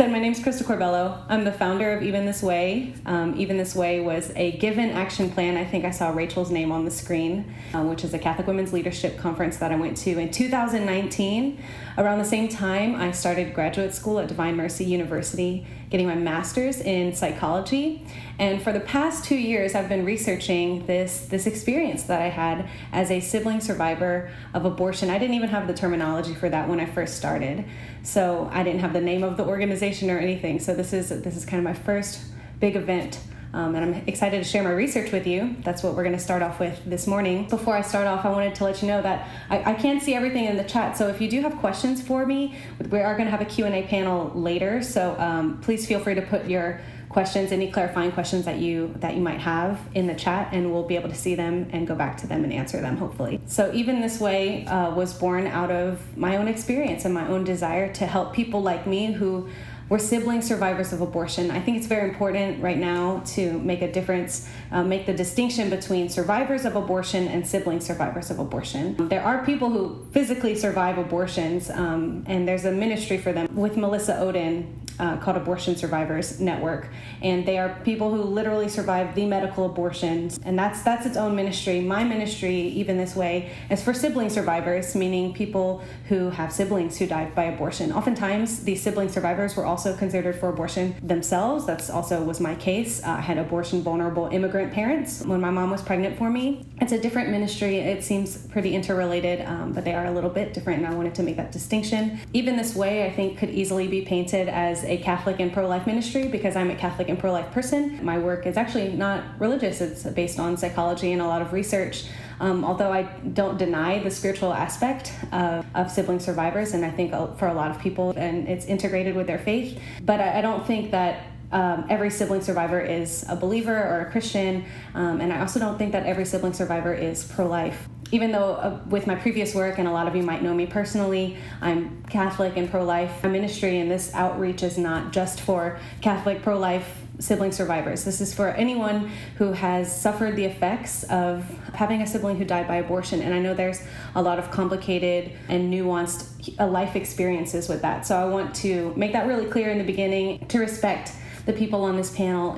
So my name's Krista Corbello. I'm the founder of Even This Way. Even This Way was a given action plan. I think I saw Rachel's name on the screen, which is a Catholic Women's Leadership Conference that I went to in 2019. Around the same time, I started graduate school at Divine Mercy University, getting my master's in psychology. And for the past 2 years, I've been researching this experience that I had as a sibling survivor of abortion. I didn't even have the terminology for that when I first started. So I didn't have the name of the organization or anything. So this is kind of my first big event. And I'm excited to share my research with you. That's what we're going to start off with this morning. Before I start off, I wanted to let you know that I can't see everything in the chat. So if you do have questions for me, we are going to have a Q&A panel later. So please feel free to put your questions, any clarifying questions that you might have in the chat, and we'll be able to see them and go back to them and answer them, hopefully. So Even This Way was born out of my own experience and my own desire to help people like me who were sibling survivors of abortion. I think it's very important right now to make a difference, make the distinction between survivors of abortion and sibling survivors of abortion. There are people who physically survive abortions, and there's a ministry for them with Melissa Oden called Abortion Survivors Network. And they are people who literally survive the medical abortions, and that's its own ministry. My ministry, Even This Way, is for sibling survivors, meaning people who have siblings who died by abortion. Oftentimes, these sibling survivors were also considered for abortion themselves. That's also was my case. I had abortion vulnerable immigrant parents when my mom was pregnant for me. It's a different ministry. It seems pretty interrelated, but they are a little bit different, and I wanted to make that distinction. Even This Way, I think, could easily be painted as a Catholic and pro-life ministry because I'm a Catholic and pro-life person. My work is actually not religious. It's based on psychology and a lot of research. Although I don't deny the spiritual aspect of sibling survivors, and I think for a lot of people, and it's integrated with their faith, but I don't think that every sibling survivor is a believer or a Christian, and I also don't think that every sibling survivor is pro-life. Even though with my previous work, and a lot of you might know me personally, I'm Catholic and pro-life. My ministry and this outreach is not just for Catholic pro-life sibling survivors. This is for anyone who has suffered the effects of having a sibling who died by abortion. And I know there's a lot of complicated and nuanced life experiences with that. So I want to make that really clear in the beginning, to respect the people on this panel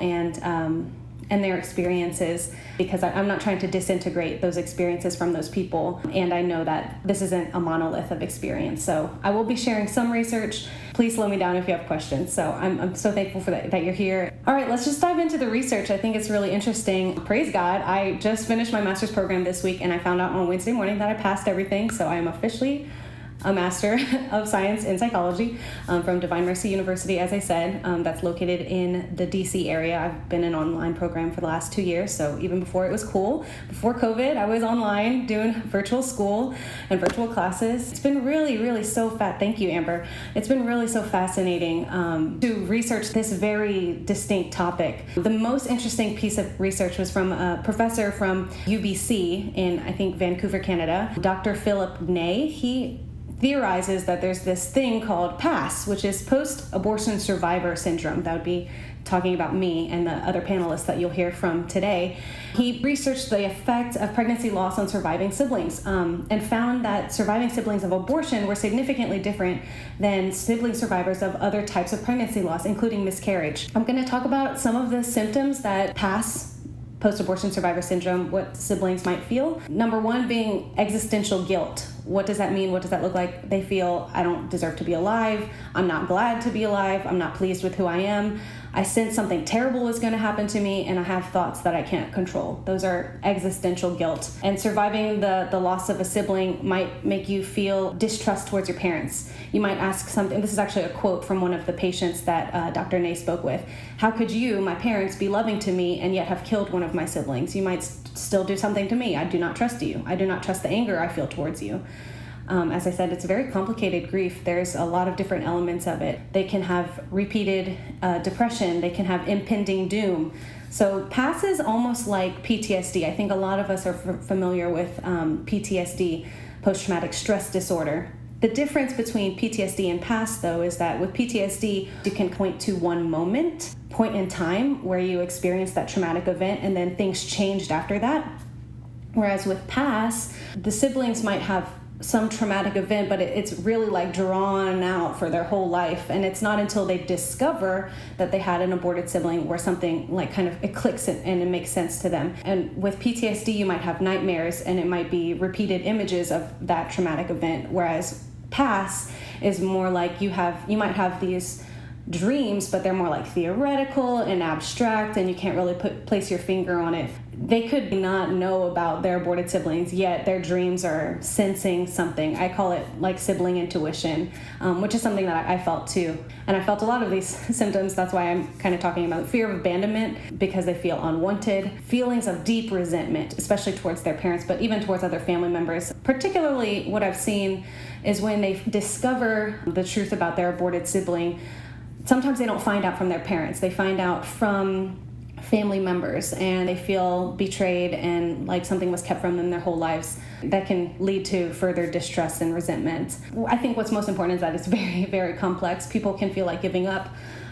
and their experiences, because I'm not trying to disintegrate those experiences from those people. And I know that this isn't a monolith of experience. So I will be sharing some research. Please slow me down if you have questions. So I'm so thankful for that you're here. All right, let's just dive into the research. I think it's really interesting. Praise God. I just finished my master's program this week, and I found out on Wednesday morning that I passed everything. So I am officially a Master of Science in Psychology from Divine Mercy University, as I said. That's located in the DC area. I've been in an online program for the last 2 years, so even before it was cool, before COVID, I was online doing virtual school and virtual classes. It's been really, really so thank you, Amber. It's been really so fascinating to research this very distinct topic. The most interesting piece of research was from a professor from UBC in, I think, Vancouver, Canada, Dr. Philip Ney. He theorizes that there's this thing called PASS, which is post-abortion survivor syndrome. That would be talking about me and the other panelists that you'll hear from today. He researched the effect of pregnancy loss on surviving siblings and found that surviving siblings of abortion were significantly different than sibling survivors of other types of pregnancy loss, including miscarriage. I'm going to talk about some of the symptoms that PASS, post-abortion survivor syndrome, what siblings might feel. Number one being existential guilt. What does that mean? What does that look like? They feel, I don't deserve to be alive. I'm not glad to be alive. I'm not pleased with who I am. I sense something terrible is going to happen to me, and I have thoughts that I can't control. Those are existential guilt. And surviving the loss of a sibling might make you feel distrust towards your parents. You might ask something. This is actually a quote from one of the patients that Dr. Ney spoke with. How could you, my parents, be loving to me and yet have killed one of my siblings? You might still do something to me. I do not trust you. I do not trust the anger I feel towards you. As I said, it's a very complicated grief. There's a lot of different elements of it. They can have repeated depression. They can have impending doom. So PASS is almost like PTSD. I think a lot of us are familiar with PTSD, post-traumatic stress disorder. The difference between PTSD and PASS, though, is that with PTSD, you can point to one point in time where you experienced that traumatic event, and then things changed after that. Whereas with PASS, the siblings might have some traumatic event, but it's really like drawn out for their whole life. And it's not until they discover that they had an aborted sibling where something like kind of it clicks and it makes sense to them. And with PTSD, you might have nightmares and it might be repeated images of that traumatic event, whereas PASS is more like you might have these dreams, but they're more like theoretical and abstract, and you can't really place your finger on it. They could not know about their aborted siblings, yet their dreams are sensing something. I call it like sibling intuition, which is something that I felt too. And I felt a lot of these symptoms. That's why I'm kind of talking about fear of abandonment, because they feel unwanted, feelings of deep resentment, especially towards their parents, but even towards other family members. Particularly what I've seen is when they discover the truth about their aborted sibling, sometimes they don't find out from their parents. They find out from family members, and they feel betrayed and like something was kept from them their whole lives. That can lead to further distrust and resentment. I think what's most important is that it's very, very complex. People can feel like giving up.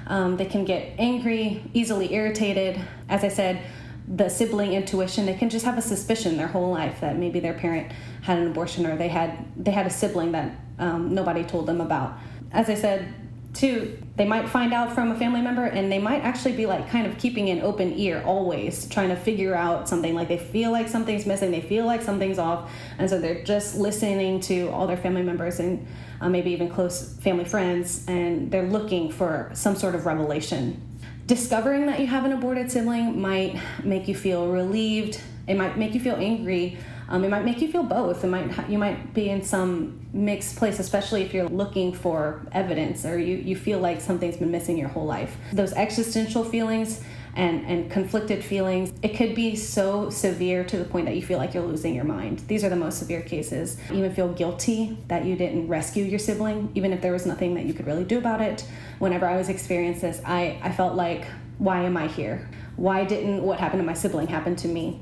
They can get angry, easily irritated. As I said, the sibling intuition, they can just have a suspicion their whole life that maybe their parent had an abortion, or they had a sibling that nobody told them about. As I said, too, they might find out from a family member, and they might actually be like kind of keeping an open ear always, trying to figure out something. Like they feel like something's missing, they feel like something's off, and so they're just listening to all their family members and maybe even close family friends, and they're looking for some sort of revelation. Discovering that you have an aborted sibling might make you feel relieved. It might make you feel angry. It might make you feel both. You might be in some mixed place, especially if you're looking for evidence or you feel like something's been missing your whole life. Those existential feelings and conflicted feelings, it could be so severe to the point that you feel like you're losing your mind. These are the most severe cases. You even feel guilty that you didn't rescue your sibling, even if there was nothing that you could really do about it. Whenever I was experiencing this, I felt like, why am I here? Why didn't what happened to my sibling happen to me?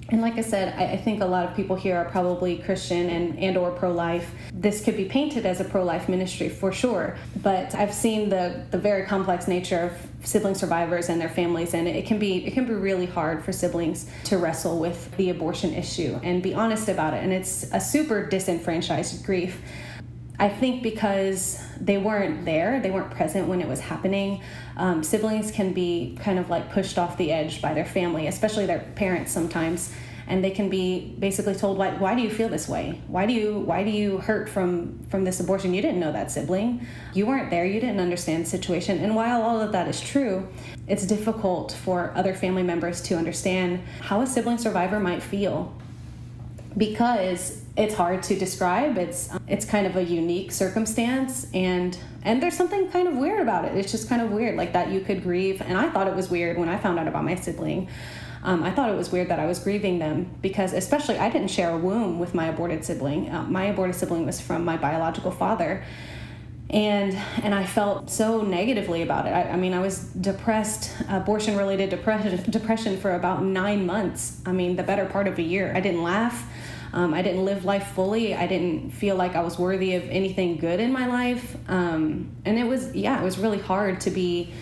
And like I said, I think a lot of people here are probably Christian and or pro-life. This could be painted as a pro-life ministry for sure, but I've seen the very complex nature of sibling survivors and their families, and it can be really hard for siblings to wrestle with the abortion issue and be honest about it. And it's a super disenfranchised grief. I think because they weren't there, they weren't present when it was happening, siblings can be kind of like pushed off the edge by their family, especially their parents sometimes, and they can be basically told, why do you feel this way? Why do you hurt from this abortion? You didn't know that sibling. You weren't there. You didn't understand the situation. And while all of that is true, it's difficult for other family members to understand how a sibling survivor might feel, because it's hard to describe. It's kind of a unique circumstance, and there's something kind of weird about it. It's just kind of weird, like that you could grieve. And I thought it was weird when I found out about my sibling. I thought it was weird that I was grieving them, because especially I didn't share a womb with my aborted sibling. My aborted sibling was from my biological father. And I felt so negatively about it. I mean, I was depressed, abortion-related depression for about 9 months. I mean, the better part of a year. I didn't laugh. I didn't live life fully. I didn't feel like I was worthy of anything good in my life. And it was really hard to be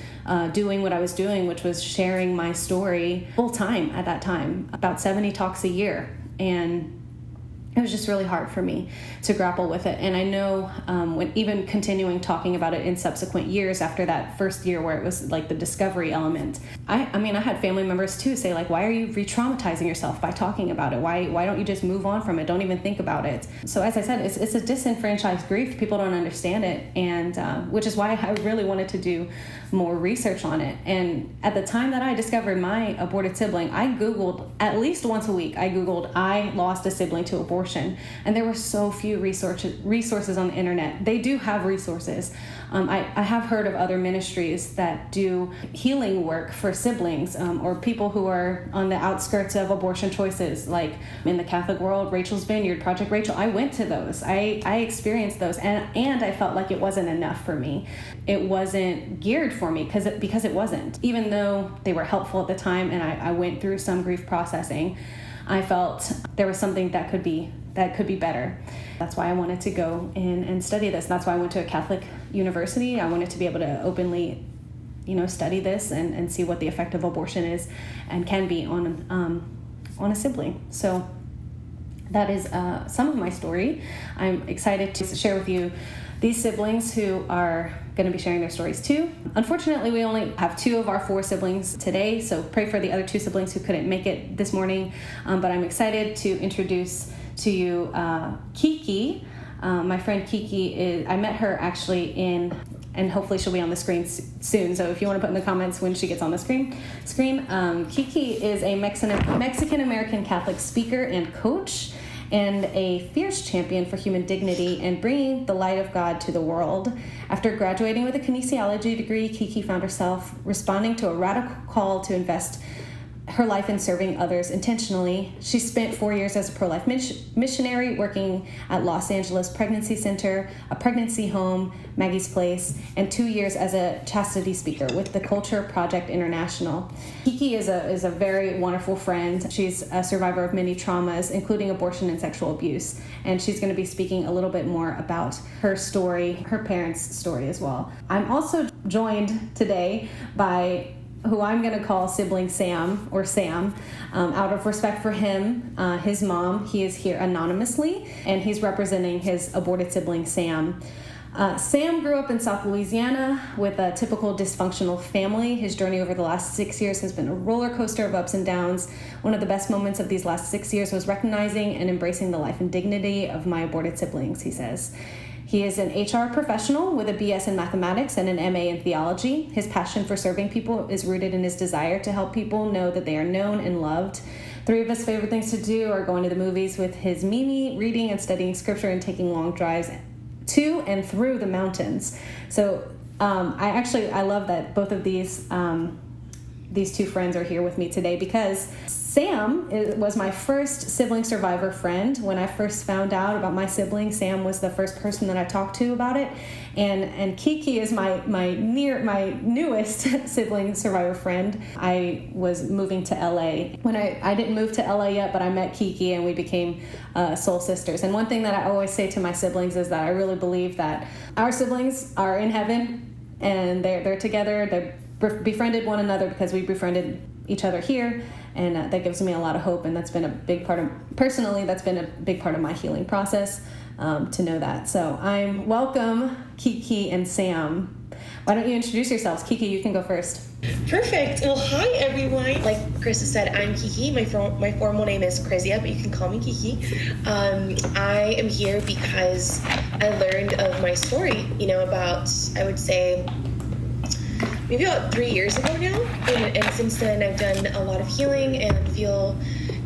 doing what I was doing, which was sharing my story full time at that time, about 70 talks a year. And it was just really hard for me to grapple with it. And I know when even continuing talking about it in subsequent years after that first year where it was like the discovery element, I mean, I had family members too say like, why are you re-traumatizing yourself by talking about it? Why don't you just move on from it? Don't even think about it. So as I said, it's a disenfranchised grief. People don't understand it. And which is why I really wanted to do more research on it. And at the time that I discovered my aborted sibling, I Googled at least once a week. I Googled, I lost a sibling to abortion. And there were so few resources on the internet. They do have resources. I have heard of other ministries that do healing work for siblings or people who are on the outskirts of abortion choices, like in the Catholic world, Rachel's Vineyard, Project Rachel. I went to those. I experienced those, and I felt like it wasn't enough for me. It wasn't geared for me because it wasn't. Even though they were helpful at the time, and I went through some grief processing, I felt there was something that could be better. That's why I wanted to go in and study this. That's why I went to a Catholic university. I wanted to be able to openly, study this and see what the effect of abortion is and can be on a sibling. So that is some of my story. I'm excited to share with you these siblings who are going to be sharing their stories too. Unfortunately, we only have 2 of our 4 siblings today, so pray for the other 2 siblings who couldn't make it this morning. But I'm excited to introduce to you Kiki. My friend Kiki I met her actually and hopefully she'll be on the screen soon. So if you want to put in the comments when she gets on the screen. Kiki is a Mexican-American Catholic speaker and coach, and a fierce champion for human dignity and bringing the light of God to the world. After graduating with a kinesiology degree, Kiki found herself responding to a radical call to invest her life in serving others intentionally. She spent 4 years as a pro-life missionary working at Los Angeles Pregnancy Center, a pregnancy home, Maggie's Place, and 2 years as a chastity speaker with the Culture Project International. Kiki is a very wonderful friend. She's a survivor of many traumas, including abortion and sexual abuse. And she's going to be speaking a little bit more about her story, her parents' story as well. I'm also joined today by who I'm going to call Sibling Sam, or Sam, out of respect for him, his mom. He is here anonymously, and he's representing his aborted sibling, Sam. Sam grew up in South Louisiana with a typical dysfunctional family. His journey over the last 6 years has been a roller coaster of ups and downs. One of the best moments of these last 6 years was recognizing and embracing the life and dignity of my aborted siblings, he says. He is an HR professional with a BS in mathematics and an MA in theology. His passion for serving people is rooted in his desire to help people know that they are known and loved. 3 of his favorite things to do are going to the movies with his Mimi, reading and studying scripture, and taking long drives to and through the mountains. So I love that both of these 2 friends are here with me today, because Sam was my first sibling survivor friend. When I first found out about my sibling, Sam was the first person that I talked to about it. And Kiki is my newest sibling survivor friend. I was moving to LA. When I didn't move to LA yet, but I met Kiki and we became soul sisters. And one thing that I always say to my siblings is that I really believe that our siblings are in heaven and they're together. They befriended one another because we befriended each other here, and that gives me a lot of hope, and that's been a big part of, personally, that's been a big part of my healing process, to know that. So I'm welcome Kiki and Sam. Why don't you introduce yourselves? Kiki, you can go first. Perfect. Well, hi everyone. Like Krista said, I'm Kiki. My formal name is Krisia, but you can call me Kiki. I am here because I learned of my story, about, I would say, maybe about 3 years ago now, and since then I've done a lot of healing and feel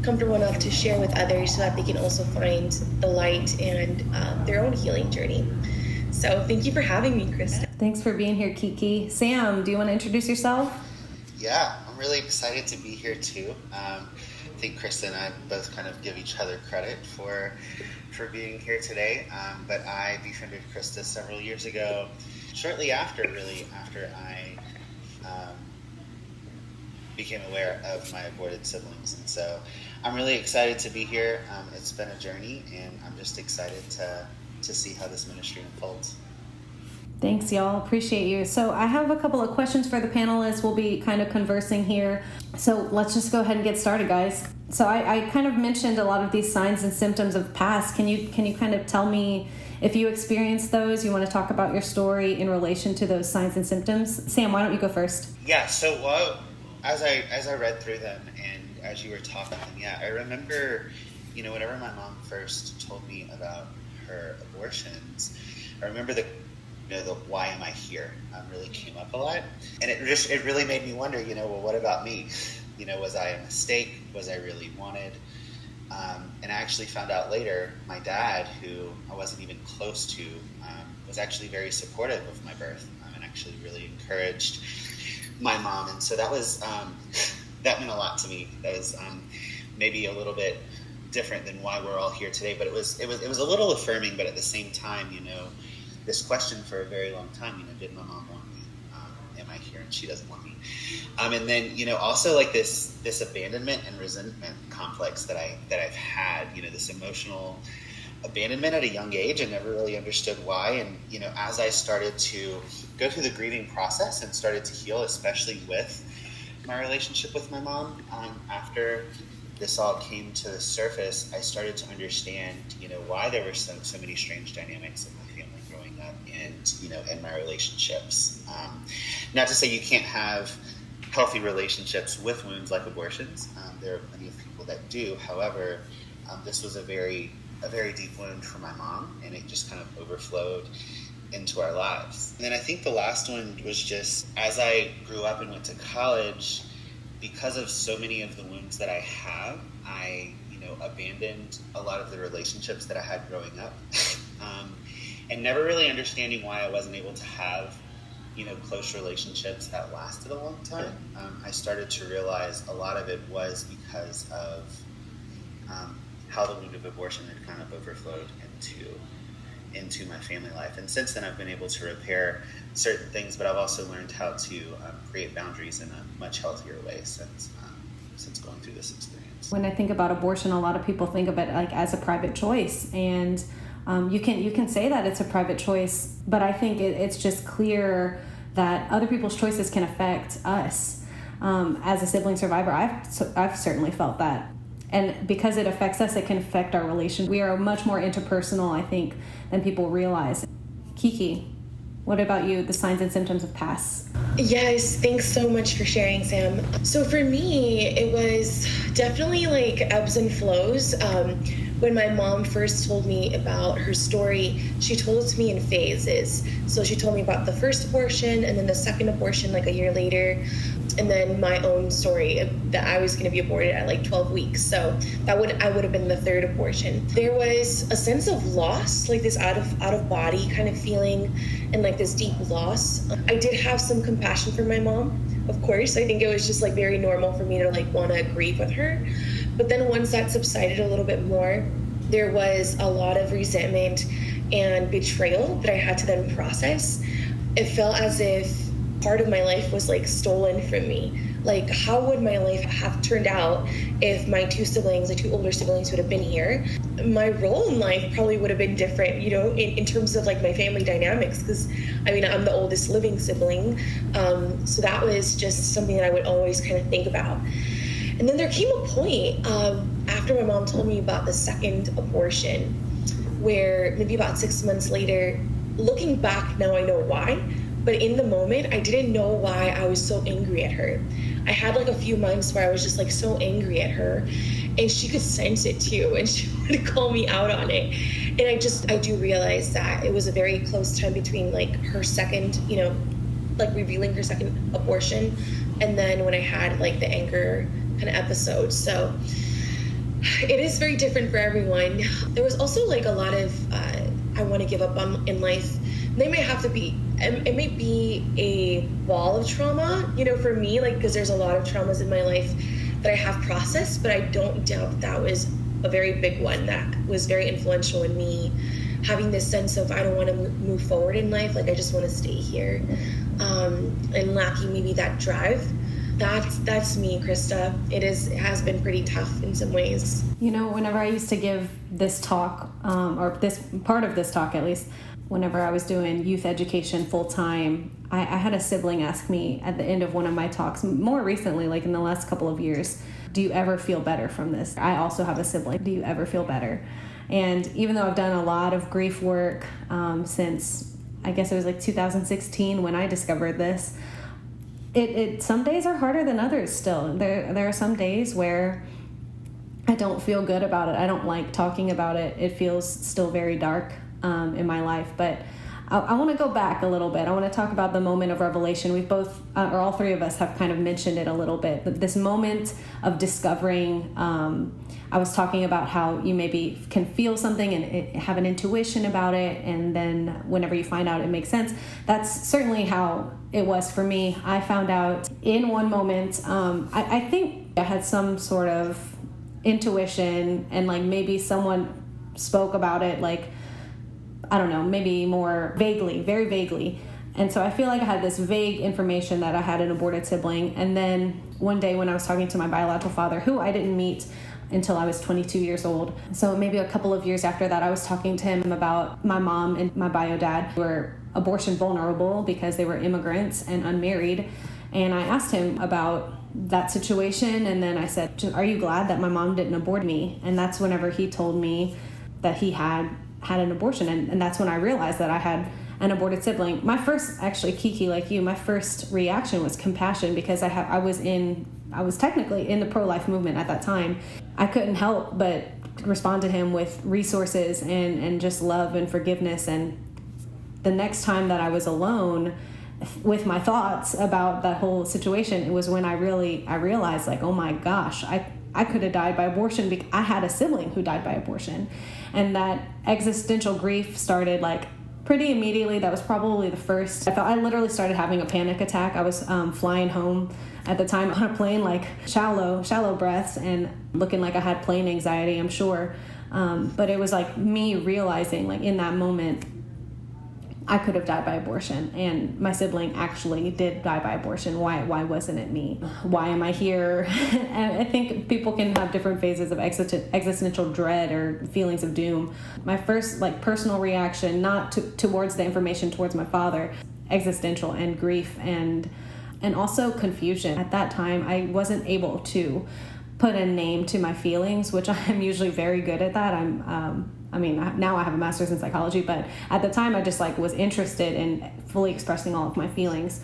comfortable enough to share with others so that they can also find the light and their own healing journey. So thank you for having me, Krista. Thanks for being here, Kiki. Sam, do you want to introduce yourself? Yeah, I'm really excited to be here too. I think Krista and I both kind of give each other credit for being here today, but I befriended Krista several years ago, shortly after I became aware of my aborted siblings. And so I'm really excited to be here. It's been a journey, and I'm just excited to see how this ministry unfolds. Thanks, y'all. Appreciate you. So I have a couple of questions for the panelists. We'll be kind of conversing here. So let's just go ahead and get started, guys. So I kind of mentioned a lot of these signs and symptoms of past. Can you kind of tell me if you experienced those? You want to talk about your story in relation to those signs and symptoms? Sam, why don't you go first? Yeah, so as I read through them and as you were talking, I remember, whenever my mom first told me about her abortions, I remember the why am I here really came up a lot, and it really made me wonder, well, what about me? Was I a mistake? Was I really wanted? And I actually found out later, my dad, who I wasn't even close to, was actually very supportive of my birth, and actually really encouraged my mom. And so that was that meant a lot to me. That was maybe a little bit different than why we're all here today, but it was a little affirming. But at the same time, this question for a very long time, did my mom want me? Am I here and she doesn't want me? And then, also like this abandonment and resentment complex that I've had, this emotional abandonment at a young age, and never really understood why. And, as I started to go through the grieving process and started to heal, especially with my relationship with my mom, after this all came to the surface, I started to understand, why there were so many strange dynamics in my family growing up, and in my relationships. Not to say you can't have healthy relationships with wounds like abortions. There are plenty of people that do. However, this was a very deep wound for my mom, and it just kind of overflowed into our lives. And then I think the last one was just, as I grew up and went to college, because of so many of the wounds that I have, I abandoned a lot of the relationships that I had growing up. And never really understanding why I wasn't able to have close relationships that lasted a long time. I started to realize a lot of it was because of how the wound of abortion had kind of overflowed into my family life. And since then, I've been able to repair certain things, but I've also learned how to create boundaries in a much healthier way since going through this experience. When I think about abortion, a lot of people think of it like as a private choice, and you can say that it's a private choice, but I think it's just clear that other people's choices can affect us. As a sibling survivor, I've certainly felt that. And because it affects us, it can affect our relation. We are much more interpersonal, I think, than people realize. Kiki, what about you, the signs and symptoms of PASS? Yes, thanks so much for sharing, Sam. So for me, it was definitely like ebbs and flows. When my mom first told me about her story, she told it to me in phases. So she told me about the first abortion, and then the second abortion like a year later, and then my own story that I was going to be aborted at like 12 weeks. So I would have been the third abortion. There was a sense of loss, like this out of body kind of feeling, and like this deep loss. I did have some compassion for my mom, of course. I think it was just like very normal for me to like want to grieve with her. But then once that subsided a little bit more, there was a lot of resentment and betrayal that I had to then process. It felt as if part of my life was like stolen from me. Like, how would my life have turned out if my two older siblings would have been here? My role in life probably would have been different, in terms of like my family dynamics, because I'm the oldest living sibling. So that was just something that I would always kind of think about. And then there came a point after my mom told me about the second abortion, where maybe about 6 months later, looking back now I know why, but in the moment I didn't know why I was so angry at her. I had like a few months where I was just like so angry at her, and she could sense it too, and she would call me out on it. And I do realize that it was a very close time between like her second, like revealing her second abortion, and then when I had like the anger kind of episode. So it is very different for everyone. There was also like a lot of I want to give up on in life. It may be a wall of trauma, for me, like, because there's a lot of traumas in my life that I have processed, but I don't doubt that was a very big one that was very influential in me having this sense of I don't want to move forward in life, like I just want to stay here, and lacking maybe that drive. That's me, Krista. It has been pretty tough in some ways. Whenever I used to give this talk, or this part of this talk at least, whenever I was doing youth education full time, I had a sibling ask me at the end of one of my talks, more recently, like in the last couple of years, do you ever feel better from this? I also have a sibling. Do you ever feel better? And even though I've done a lot of grief work since, I guess it was like 2016 when I discovered this, it some days are harder than others still. There are some days where I don't feel good about it. I don't like talking about it. It feels still very dark in my life. But I want to go back a little bit. I want to talk about the moment of revelation. We've both, or all three of us, have kind of mentioned it a little bit. This moment of discovering, I was talking about how you maybe can feel something and have an intuition about it, and then whenever you find out it makes sense. That's certainly how it was for me. I found out in one moment, I think I had some sort of intuition, and like maybe someone spoke about it, like, I don't know, maybe more vaguely, very vaguely. And so I feel like I had this vague information that I had an aborted sibling. And then one day when I was talking to my biological father, who I didn't meet until I was 22 years old. So maybe a couple of years after that, I was talking to him about my mom and my bio dad, who were abortion vulnerable because they were immigrants and unmarried. And I asked him about that situation, and then I said, are you glad that my mom didn't abort me? And that's whenever he told me that he had an abortion, and that's when I realized that I had an aborted sibling. My first, actually, Kiki, like you, my first reaction was compassion, because I was technically in the pro-life movement at that time. I couldn't help but respond to him with resources and just love and forgiveness. And the next time that I was alone with my thoughts about that whole situation, it was when I realized, like, oh my gosh, I could have died by abortion because I had a sibling who died by abortion. And that existential grief started like pretty immediately. That was probably the first. I literally started having a panic attack. I was flying home at the time on a plane, like shallow breaths, and looking like I had plane anxiety, I'm sure. But it was like me realizing, like, in that moment, I could have died by abortion, and my sibling actually did die by abortion. Why wasn't it me? Why am I here? And I think people can have different phases of existential dread or feelings of doom. My first, like, personal reaction, not towards the information towards my father, existential and grief and also confusion. At that time, I wasn't able to put a name to my feelings, which I'm usually very good at that. Now I have a master's in psychology, but at the time I just was interested in fully expressing all of my feelings.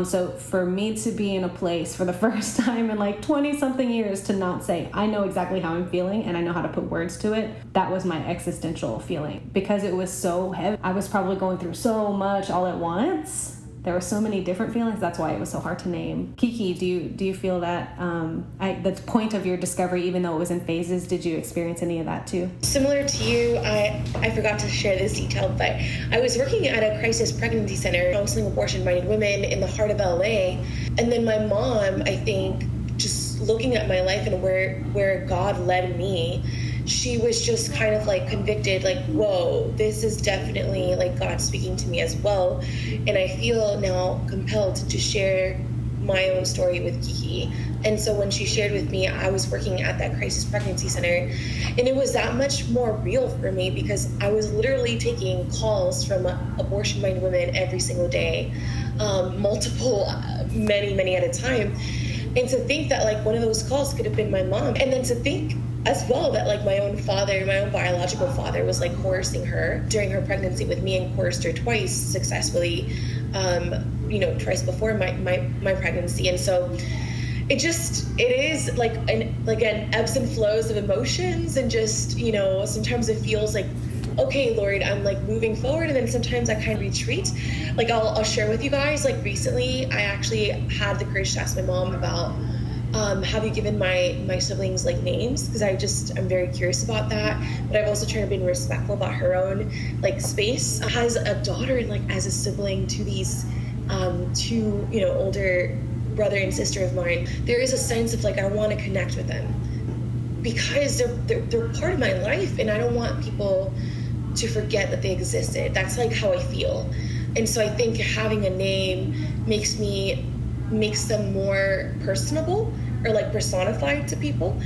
So for me to be in a place for the first time in 20 something years to not say, I know exactly how I'm feeling and I know how to put words to it, that was my existential feeling, because it was so heavy. I was probably going through so much all at once. There were so many different feelings. That's why it was so hard to name. Kiki, do you feel that the point of your discovery, even though it was in phases, did you experience any of that too? Similar to you, I forgot to share this detail, but I was working at a crisis pregnancy center counseling abortion-minded women in the heart of LA. And then my mom, I think, just looking at my life and where God led me, she was just kind of convicted, whoa, this is definitely God speaking to me as well. And I feel now compelled to share my own story with Kiki. And so when she shared with me, I was working at that crisis pregnancy center, and it was that much more real for me because I was literally taking calls from abortion-minded women every single day, multiple, many at a time. And to think that one of those calls could have been my mom, and then to think as well that my own biological father was coercing her during her pregnancy with me, and coerced her twice successfully, twice before my pregnancy. And so it is an ebbs and flows of emotions, and just, sometimes it feels okay, Lord, I'm moving forward, and then sometimes I kind of retreat. I'll share with you guys, recently I actually had the courage to ask my mom about have you given my siblings names, because I'm very curious about that, but I've also tried to be respectful about her own space. As a daughter and as a sibling to these two older brother and sister of mine, there is a sense of I want to connect with them because they're part of my life, and I don't want people to forget that they existed. That's how I feel. And so I think having a name makes them more personable, or personified to people,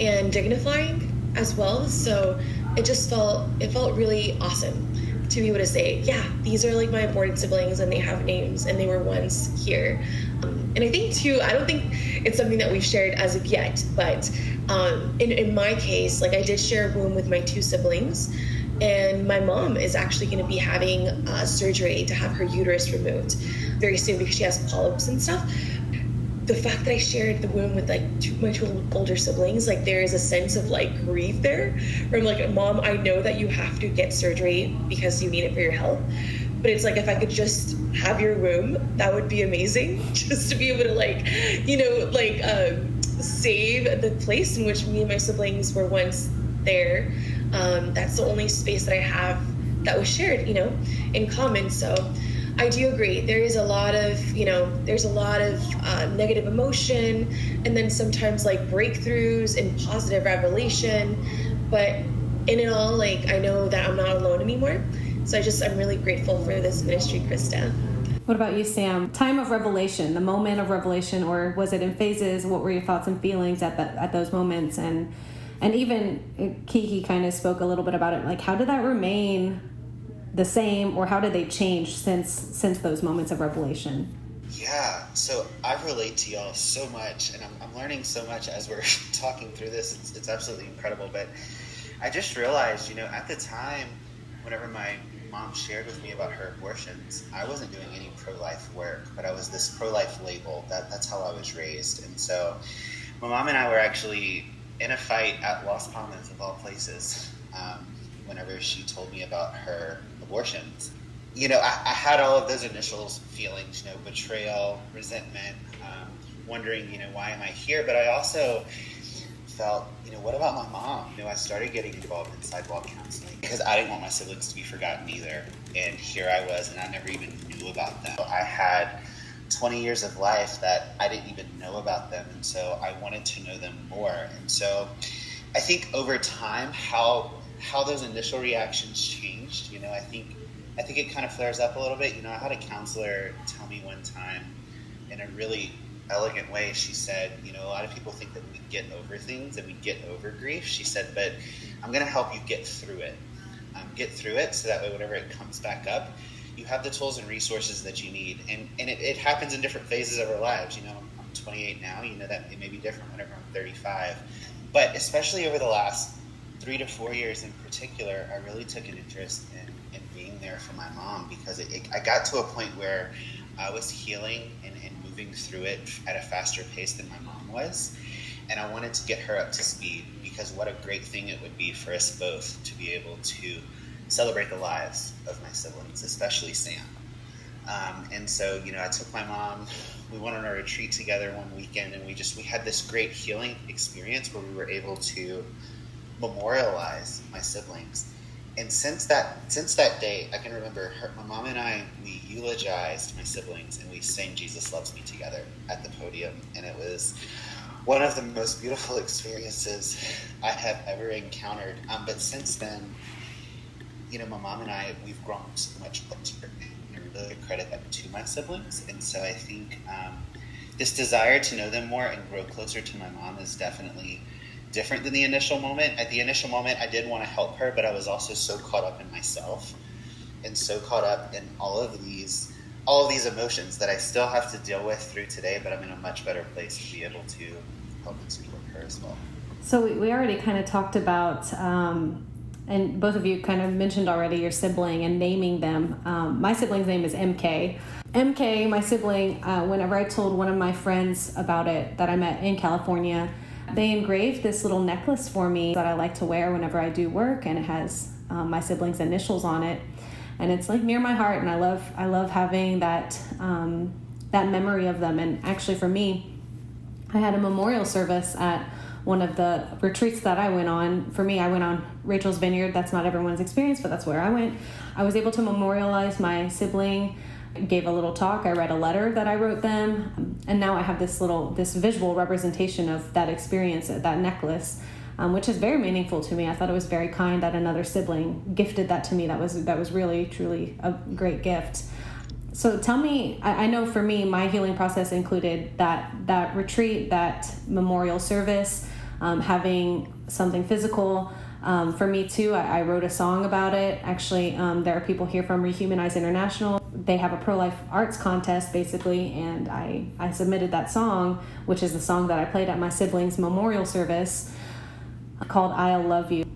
and dignifying as well. So it felt really awesome to be able to say, yeah, these are my aborted siblings, and they have names, and they were once here. And I think too, I don't think it's something that we've shared as of yet, but in my case, I did share a room with my two siblings, and my mom is actually going to be having surgery to have her uterus removed very soon because she has polyps and stuff. The fact that I shared the womb with my two older siblings, there is a sense of grief there, where I'm Mom, I know that you have to get surgery because you need it for your health, but it's if I could just have your womb, that would be amazing, just to be able to save the place in which me and my siblings were once there. That's the only space that I have that was shared, in common. So I do agree. There is a lot of, negative emotion, and then sometimes breakthroughs and positive revelation. But in it all, I know that I'm not alone anymore. So I'm really grateful for this ministry, Krista. What about you, Sam? Time of revelation, the moment of revelation, or was it in phases? What were your thoughts and feelings at those moments? And even Kiki kind of spoke a little bit about it. How did that remain the same, or how did they change since those moments of revelation? Yeah, so I relate to y'all so much, and I'm learning so much as we're talking through this. It's absolutely incredible. But I just realized, at the time, whenever my mom shared with me about her abortions, I wasn't doing any pro-life work, but I was this pro-life label. That's how I was raised. And so my mom and I were actually in a fight at Las Palmas, of all places, whenever she told me about her abortions. I had all of those initial feelings, betrayal, resentment, wondering, why am I here? But I also felt, what about my mom? I started getting involved in sidewalk counseling because I didn't want my siblings to be forgotten either. And here I was, and I never even knew about them. I had 20 years of life that I didn't even know about them. And so I wanted to know them more. And so I think over time, how those initial reactions changed, I think it kind of flares up a little bit. I had a counselor tell me one time in a really elegant way. She said, a lot of people think that we get over things and we get over grief. She said, but I'm going to help you get through it. Get through it so that way whenever it comes back up, you have the tools and resources that you need. And it happens in different phases of our lives. I'm 28 now. That it may be different whenever I'm 35. But especially over the last 3 to 4 years in particular, I really took an interest in being there for my mom because I got to a point where I was healing and moving through it at a faster pace than my mom was. And I wanted to get her up to speed because what a great thing it would be for us both to be able to celebrate the lives of my siblings, especially Sam. And so, I took my mom, we went on a retreat together one weekend, and we had this great healing experience where we were able to memorialize my siblings. And since that day, I can remember my mom and I, we eulogized my siblings and we sang Jesus Loves Me together at the podium. And it was one of the most beautiful experiences I have ever encountered. But since then, my mom and I, we've grown so much closer. And I really credit that to my siblings. And so I think this desire to know them more and grow closer to my mom is definitely different than the initial moment. At the initial moment, I did want to help her, but I was also so caught up in myself and so caught up in all of these emotions that I still have to deal with through today, but I'm in a much better place to be able to help and support her as well. So we already kind of talked about, and both of you kind of mentioned already your sibling and naming them. My sibling's name is MK. MK, my sibling, whenever I told one of my friends about it that I met in California, they engraved this little necklace for me that I like to wear whenever I do work, and it has my siblings' initials on it, and it's like near my heart. And I love having that memory of them. And actually, for me, I had a memorial service at one of the retreats that I went on. For me, I went on Rachel's Vineyard. That's not everyone's experience, but that's where I went. I was able to memorialize my sibling. Gave a little talk. I read a letter that I wrote them, and now I have this visual representation of that experience, that necklace, which is very meaningful to me. I thought it was very kind that another sibling gifted that to me. That was really, truly a great gift. So tell me, I know for me, my healing process included that retreat, that memorial service, having something physical. For me too, I wrote a song about it. Actually, there are people here from Rehumanize International. They have a pro-life arts contest basically, and I submitted that song, which is the song that I played at my siblings' memorial service, called I'll Love You.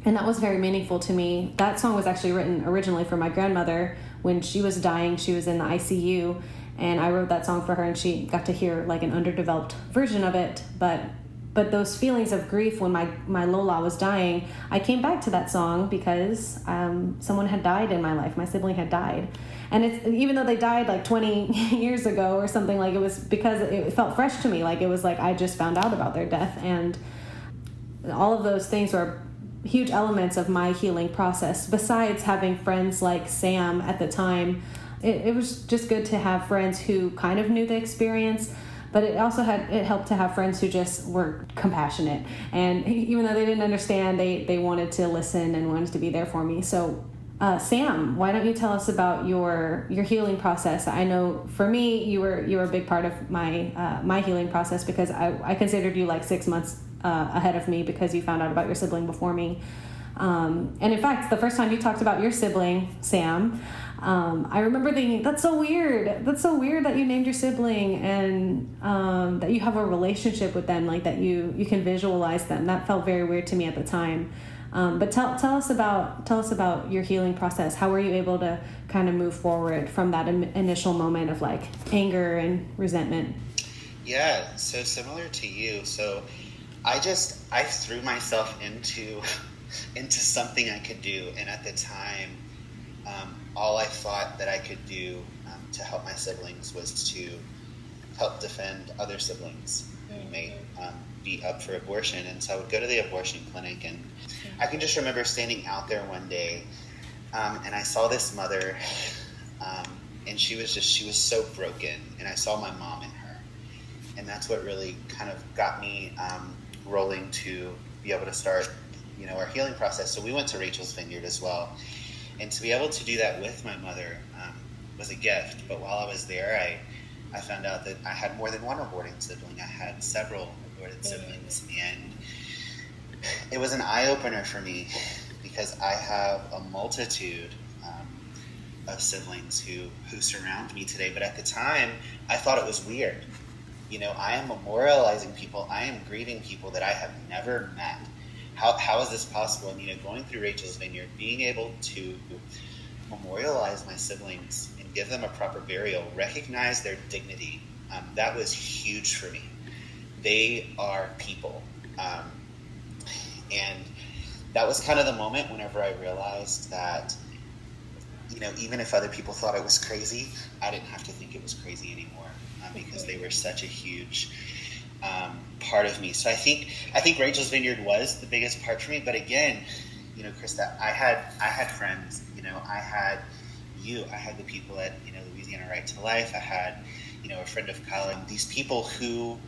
And that was very meaningful to me. That song was actually written originally for my grandmother when she was dying. She was in the ICU, and I wrote that song for her, and she got to hear like an underdeveloped version of it. But those feelings of grief when my Lola was dying, I came back to that song because someone had died in my life. My sibling had died. And even though they died like 20 years ago or something, like it was because it felt fresh to me. Like it was like I just found out about their death. And all of those things were huge elements of my healing process. Besides having friends like Sam at the time, it was just good to have friends who kind of knew the experience. But it also helped to have friends who just were compassionate. And even though they didn't understand, they wanted to listen and wanted to be there for me. So Sam, why don't you tell us about your healing process? I know for me, you were a big part of my healing process because I considered you like 6 months ahead of me because you found out about your sibling before me. And in fact, the first time you talked about your sibling, Sam, I remember thinking, that's so weird. That's so weird that you named your sibling and that you have a relationship with them, like that you can visualize them. That felt very weird to me at the time. But tell us about your healing process. How were you able to kind of move forward from that initial moment of like anger and resentment? Yeah, so similar to you. So I threw myself into something I could do, and at the time, all I thought that I could do to help my siblings was to help defend other siblings who may be up for abortion. And so I would go to the abortion clinic, and I can just remember standing out there one day, and I saw this mother, and she was so broken, and I saw my mom in her, and that's what really kind of got me rolling to be able to start, our healing process. So we went to Rachel's Vineyard as well. And to be able to do that with my mother was a gift. But while I was there, I found out that I had more than one aborting sibling. I had several aborted siblings. And it was an eye-opener for me because I have a multitude of siblings who surround me today. But at the time, I thought it was weird. I am memorializing people. I am grieving people that I have never met. How is this possible? And, going through Rachel's Vineyard, being able to memorialize my siblings and give them a proper burial, recognize their dignity, that was huge for me. They are people. And that was kind of the moment whenever I realized that, even if other people thought it was crazy, I didn't have to think it was crazy anymore because they were such a huge part of me. So I think Rachel's Vineyard was the biggest part for me. But again, Krista, I had friends. I had you. I had the people at Louisiana Right to Life. I had a friend of college. These people who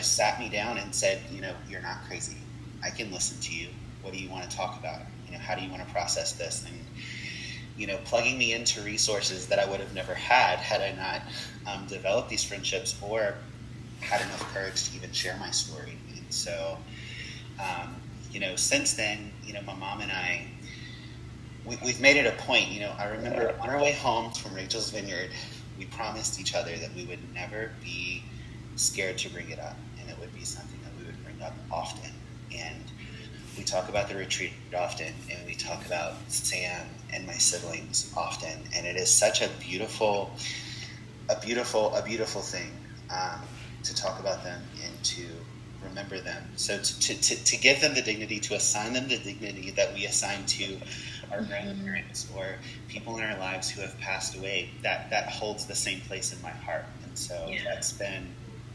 sat me down and said, you're not crazy. I can listen to you. What do you want to talk about? How do you want to process this? And plugging me into resources that I would have never had I not developed these friendships or had enough courage to even share my story. And so, since then, my mom and I, we've made it a point. I remember on our way home from Rachel's Vineyard, we promised each other that we would never be scared to bring it up, and it would be something that we would bring up often. And we talk about the retreat often, and we talk about Sam and my siblings often, and it is such a beautiful thing. To talk about them and to remember them. So to give them the dignity, to assign them the dignity that we assign to our grandparents or people in our lives who have passed away, that holds the same place in my heart. And so that's been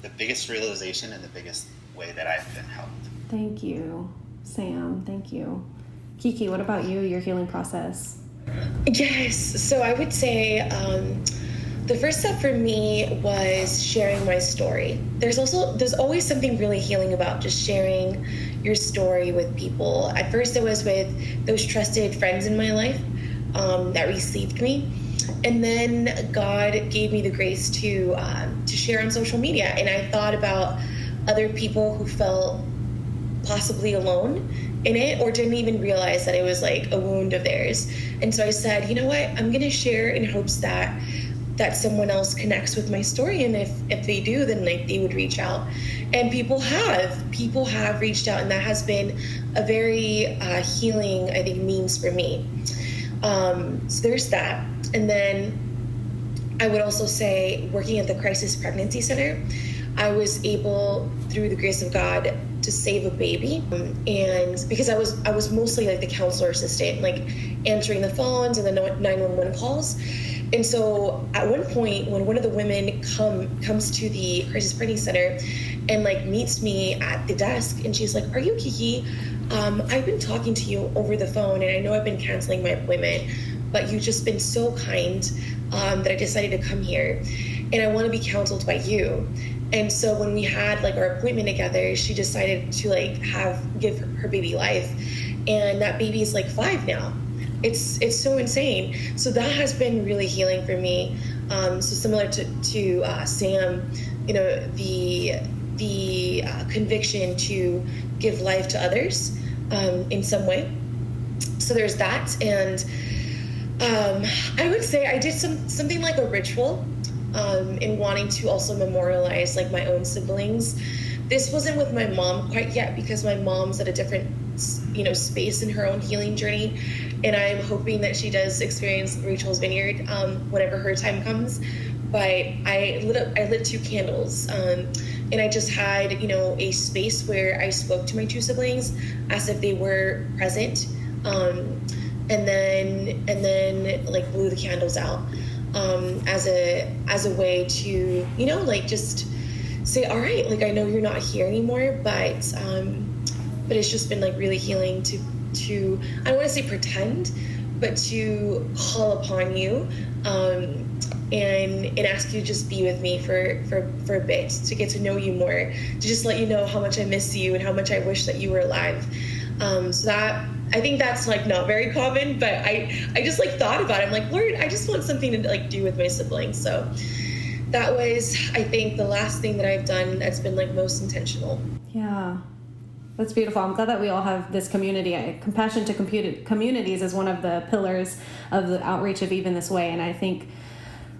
the biggest realization and the biggest way that I've been helped. Thank you, Sam. Thank you. Kiki, what about you, your healing process? Yes. So I would say the first step for me was sharing my story. There's always something really healing about just sharing your story with people. At first it was with those trusted friends in my life that received me. And then God gave me the grace to share on social media. And I thought about other people who felt possibly alone in it or didn't even realize that it was like a wound of theirs. And so I said, you know what, I'm going to share in hopes that someone else connects with my story, and if they do, then they would reach out. And people have reached out, and that has been a very healing, I think, means for me. So there's that. And then I would also say, working at the Crisis Pregnancy Center, I was able, through the grace of God, to save a baby. And because I was mostly like the counselor assistant, like answering the phones and the 911 calls. And so at one point, when one of the women comes to the Crisis Pregnancy Center and like meets me at the desk, and she's like, "Are you Kiki? I've been talking to you over the phone, and I know I've been canceling my appointment, but you've just been so kind that I decided to come here, and I want to be counseled by you." And so when we had like our appointment together, she decided to like give her baby life, and that baby is like 5 now. It's so insane. So that has been really healing for me. So similar to Sam, the conviction to give life to others in some way. So there's that. And I would say I did something like a ritual in wanting to also memorialize like my own siblings. This wasn't with my mom quite yet because my mom's at a different, space in her own healing journey. And I'm hoping that she does experience Rachel's Vineyard whenever her time comes. But I lit 2 candles, and I just had, a space where I spoke to my 2 siblings as if they were present, and then like blew the candles out as a way to, just say, all right, like I know you're not here anymore, but it's just been like really healing to I don't want to say pretend, but to call upon you. And ask you to just be with me for a bit, to get to know you more, to just let you know how much I miss you and how much I wish that you were alive. So that, I think that's like not very common, but I just like thought about it. I'm like, Lord, I just want something to like do with my siblings. So that was, I think, the last thing that I've done that's been like most intentional. Yeah. That's beautiful. I'm glad that we all have this community. Compassion to communities is one of the pillars of the outreach of Even This Way. And I think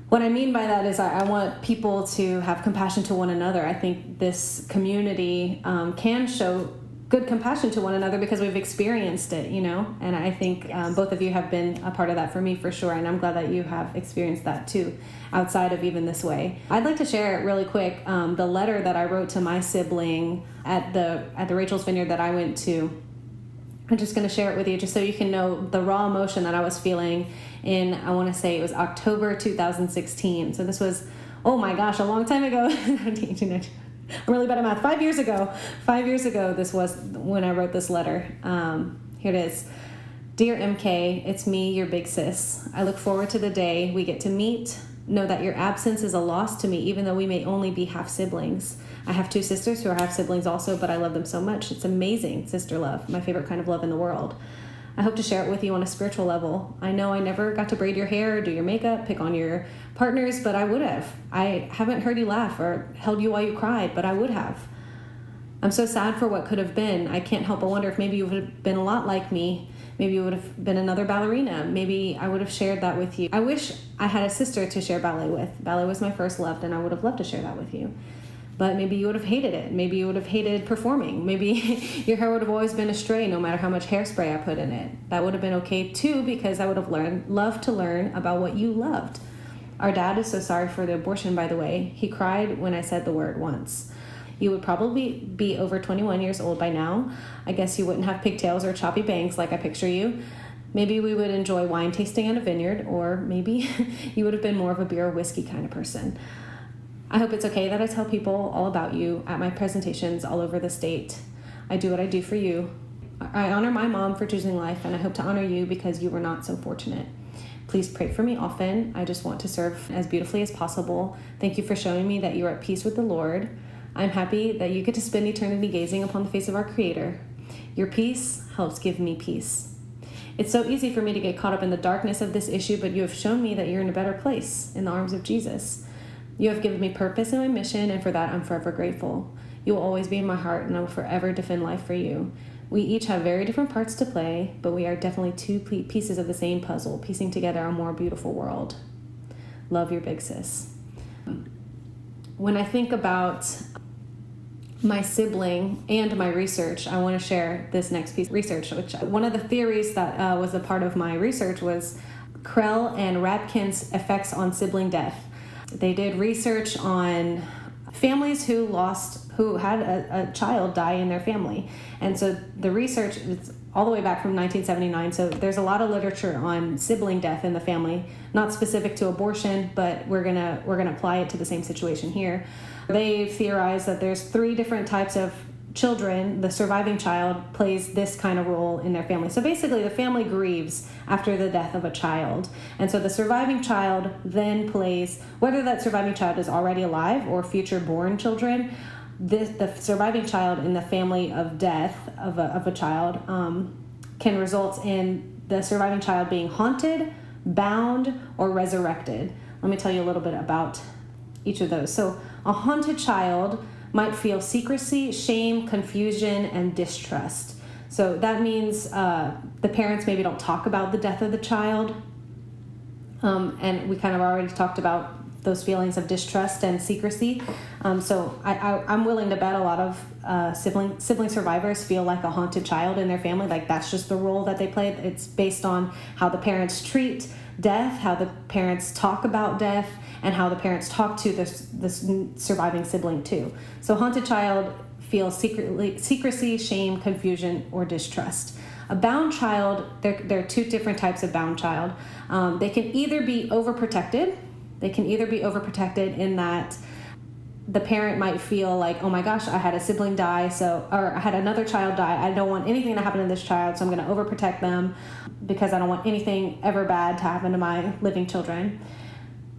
what I mean by that is I want people to have compassion to one another. I think this community can show good compassion to one another because we've experienced it, and I think both of you have been a part of that for me for sure, and I'm glad that you have experienced that too outside of Even This Way. I'd like to share really quick the letter that I wrote to my sibling at the Rachel's Vineyard that I went to. I'm just going to share it with you just so you can know the raw emotion that I was feeling in, I want to say it was October 2016. So this was, oh my gosh, a long time ago. I'm really bad at math. 5 years ago. 5 years ago, this was when I wrote this letter. Here it is. Dear MK, it's me, your big sis. I look forward to the day we get to meet. Know that your absence is a loss to me, even though we may only be half siblings. I have 2 sisters who are half siblings also, but I love them so much. It's amazing, sister love, my favorite kind of love in the world. I hope to share it with you on a spiritual level. I know I never got to braid your hair, do your makeup, pick on your partners, but I would have. I haven't heard you laugh or held you while you cried, but I would have. I'm so sad for what could have been. I can't help but wonder if maybe you would have been a lot like me. Maybe you would have been another ballerina. Maybe I would have shared that with you. I wish I had a sister to share ballet with. Ballet was my first love, and I would have loved to share that with you. But maybe you would have hated it. Maybe you would have hated performing. Maybe your hair would have always been astray no matter how much hairspray I put in it. That would have been okay too, because I would have loved to learn about what you loved. Our dad is so sorry for the abortion, by the way. He cried when I said the word once. You would probably be over 21 years old by now. I guess you wouldn't have pigtails or choppy bangs like I picture you. Maybe we would enjoy wine tasting in a vineyard, or maybe you would have been more of a beer or whiskey kind of person. I hope it's okay that I tell people all about you at my presentations all over the state. I do what I do for you. I honor my mom for choosing life, and I hope to honor you because you were not so fortunate. Please pray for me often. I just want to serve as beautifully as possible. Thank you for showing me that you are at peace with the Lord. I'm happy that you get to spend eternity gazing upon the face of our Creator. Your peace helps give me peace. It's so easy for me to get caught up in the darkness of this issue, but you have shown me that you're in a better place in the arms of Jesus. You have given me purpose in my mission, and for that I'm forever grateful. You will always be in my heart, and I will forever defend life for you. We each have very different parts to play, but we are definitely 2 pieces of the same puzzle, piecing together a more beautiful world. Love, your big sis. When I think about my sibling and my research, I want to share this next piece of research, which one of the theories that was a part of my research was Krell and Rabkin's effects on sibling death. They did research on families who had a child die in their family. And so the research is all the way back from 1979. So there's a lot of literature on sibling death in the family, not specific to abortion, but we're gonna apply it to the same situation here. They theorize that there's 3 different types of children. The surviving child plays this kind of role in their family. So basically the family grieves after the death of a child. And so the surviving child then plays, whether that surviving child is already alive or future born children, the surviving child in the family of death of a child can result in the surviving child being haunted, bound, or resurrected. Let me tell you a little bit about each of those. So a haunted child might feel secrecy, shame, confusion, and distrust. So that means the parents maybe don't talk about the death of the child. And we kind of already talked about those feelings of distrust and secrecy. So I'm willing to bet a lot of sibling survivors feel like a haunted child in their family. Like that's just the role that they play. It's based on how the parents treat death, how the parents talk about death, and how the parents talk to this surviving sibling too. So haunted child feels secrecy, shame, confusion, or distrust. A bound child, there are two different types of bound child. They can either be overprotected. They can either be overprotected in that the parent might feel like, oh my gosh, I had a sibling die, or I had another child die. I don't want anything to happen to this child, so I'm going to overprotect them because I don't want anything ever bad to happen to my living children.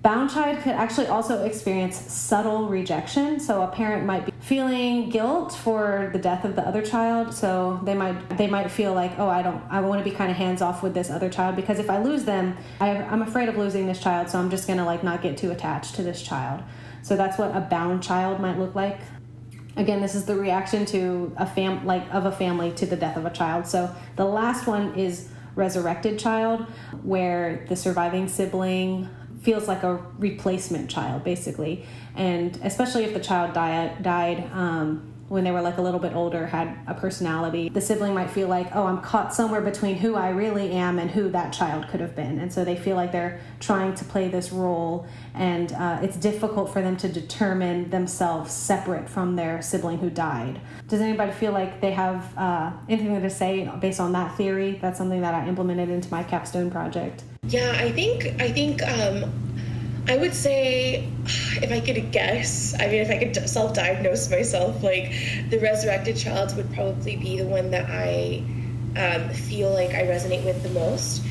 Bound child could actually also experience subtle rejection. So a parent might be feeling guilt for the death of the other child. So they might feel like, oh, I want to be kind of hands off with this other child because if I lose them, I'm afraid of losing this child. So I'm just going to like not get too attached to this child. So that's what a bound child might look like. Again, this is the reaction to a family to the death of a child. So the last one is resurrected child, where the surviving sibling feels like a replacement child, basically. And especially if the child died when they were like a little bit older, had a personality, the sibling might feel like, oh, I'm caught somewhere between who I really am and who that child could have been. And so they feel like they're trying to play this role, and it's difficult for them to determine themselves separate from their sibling who died. Does anybody feel like they have anything to say based on that theory? That's something that I implemented into my capstone project. Yeah, I think I would say, if I could guess, if I could self-diagnose myself, like the resurrected child would probably be the one that I feel like I resonate with the most.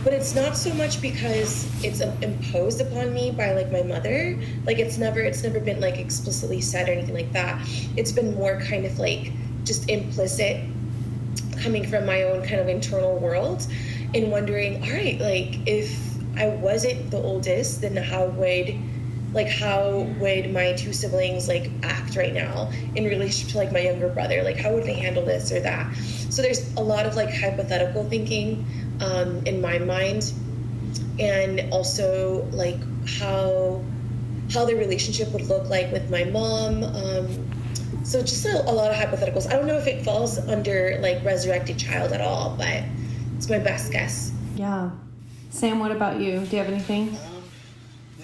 But it's not so much because it's imposed upon me by like my mother. Like it's never been like explicitly said or anything like that. It's been more kind of like just implicit, coming from my own kind of internal world, and wondering, all right, like if I wasn't the oldest, then how would my two siblings like act right now in relation to like my younger brother? Like how would they handle this or that? So there's a lot of like hypothetical thinking in my mind, and also like how the relationship would look like with my mom. So just a lot of hypotheticals. I don't know if it falls under like resurrected child at all, but it's my best guess. Yeah. Sam, what about you? Do you have anything?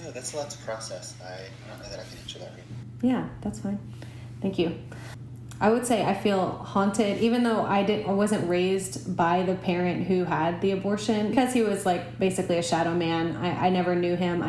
No, that's a lot to process. I don't know that I can answer that right now. Yeah, that's fine. Thank you. I would say I feel haunted, even though I wasn't raised by the parent who had the abortion, because he was like basically a shadow man. I never knew him.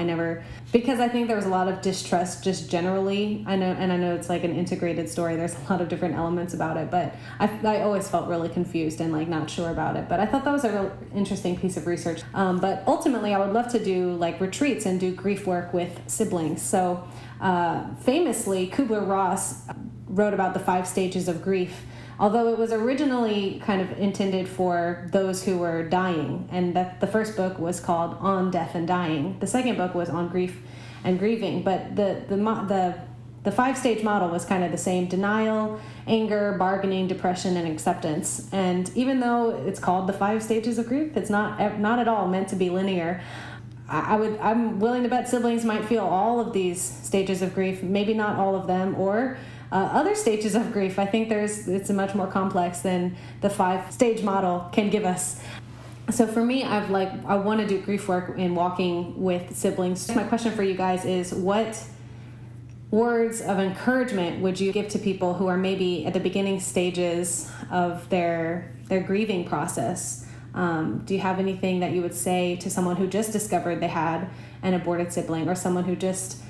Because I think there was a lot of distrust just generally. I know it's like an integrated story. There's a lot of different elements about it, but I always felt really confused and like not sure about it. But I thought that was a real interesting piece of research. But ultimately, I would love to do like retreats and do grief work with siblings. So famously, Kübler-Ross wrote about the 5 stages of grief, although it was originally kind of intended for those who were dying, and that the first book was called On Death and Dying. The second book was on grief and grieving, but the 5-stage model was kind of the same: denial, anger, bargaining, depression, and acceptance. And even though it's called the 5 stages of grief, it's not at all meant to be linear. I'm willing to bet siblings might feel all of these stages of grief, maybe not all of them, or other stages of grief. I think it's much more complex than the 5-stage model can give us. So for me, I want to do grief work in walking with siblings. My question for you guys is, what words of encouragement would you give to people who are maybe at the beginning stages of their grieving process? Do you have anything that you would say to someone who just discovered they had an aborted sibling, or someone who just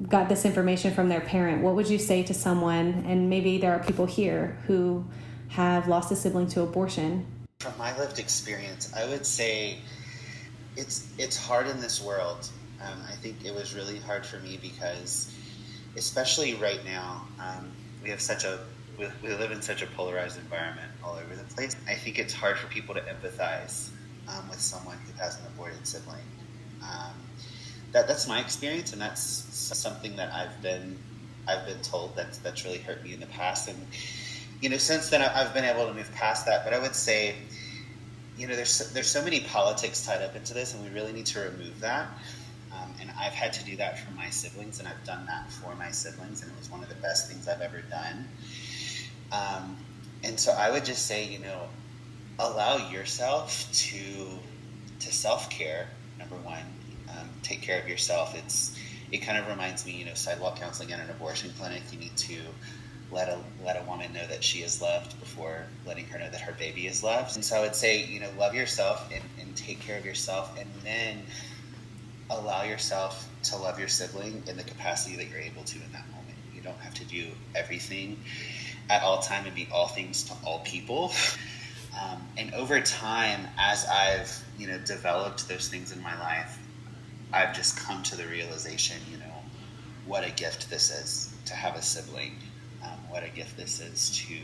got this information from their parent? What would you say to someone? And maybe there are people here who have lost a sibling to abortion. From my lived experience, I would say it's hard in this world. I think it was really hard for me because, especially right now, we live in such a polarized environment all over the place. I think it's hard for people to empathize with someone who has an aborted sibling. That's my experience, and that's something that I've been told that's really hurt me in the past. And since then I've been able to move past that. But I would say, there's so many politics tied up into this, and we really need to remove that. And I've had to do that for my siblings, and I've done that for my siblings, and it was one of the best things I've ever done. And so I would just say, allow yourself to self-care, number one. Take care of yourself. It kind of reminds me, sidewalk counseling at an abortion clinic. You need to let a woman know that she is loved before letting her know that her baby is loved. And so I would say, love yourself and take care of yourself, and then allow yourself to love your sibling in the capacity that you're able to in that moment. You don't have to do everything at all time and be all things to all people. And over time, as I've, developed those things in my life, I've just come to the realization, what a gift this is to have a sibling. What a gift this is to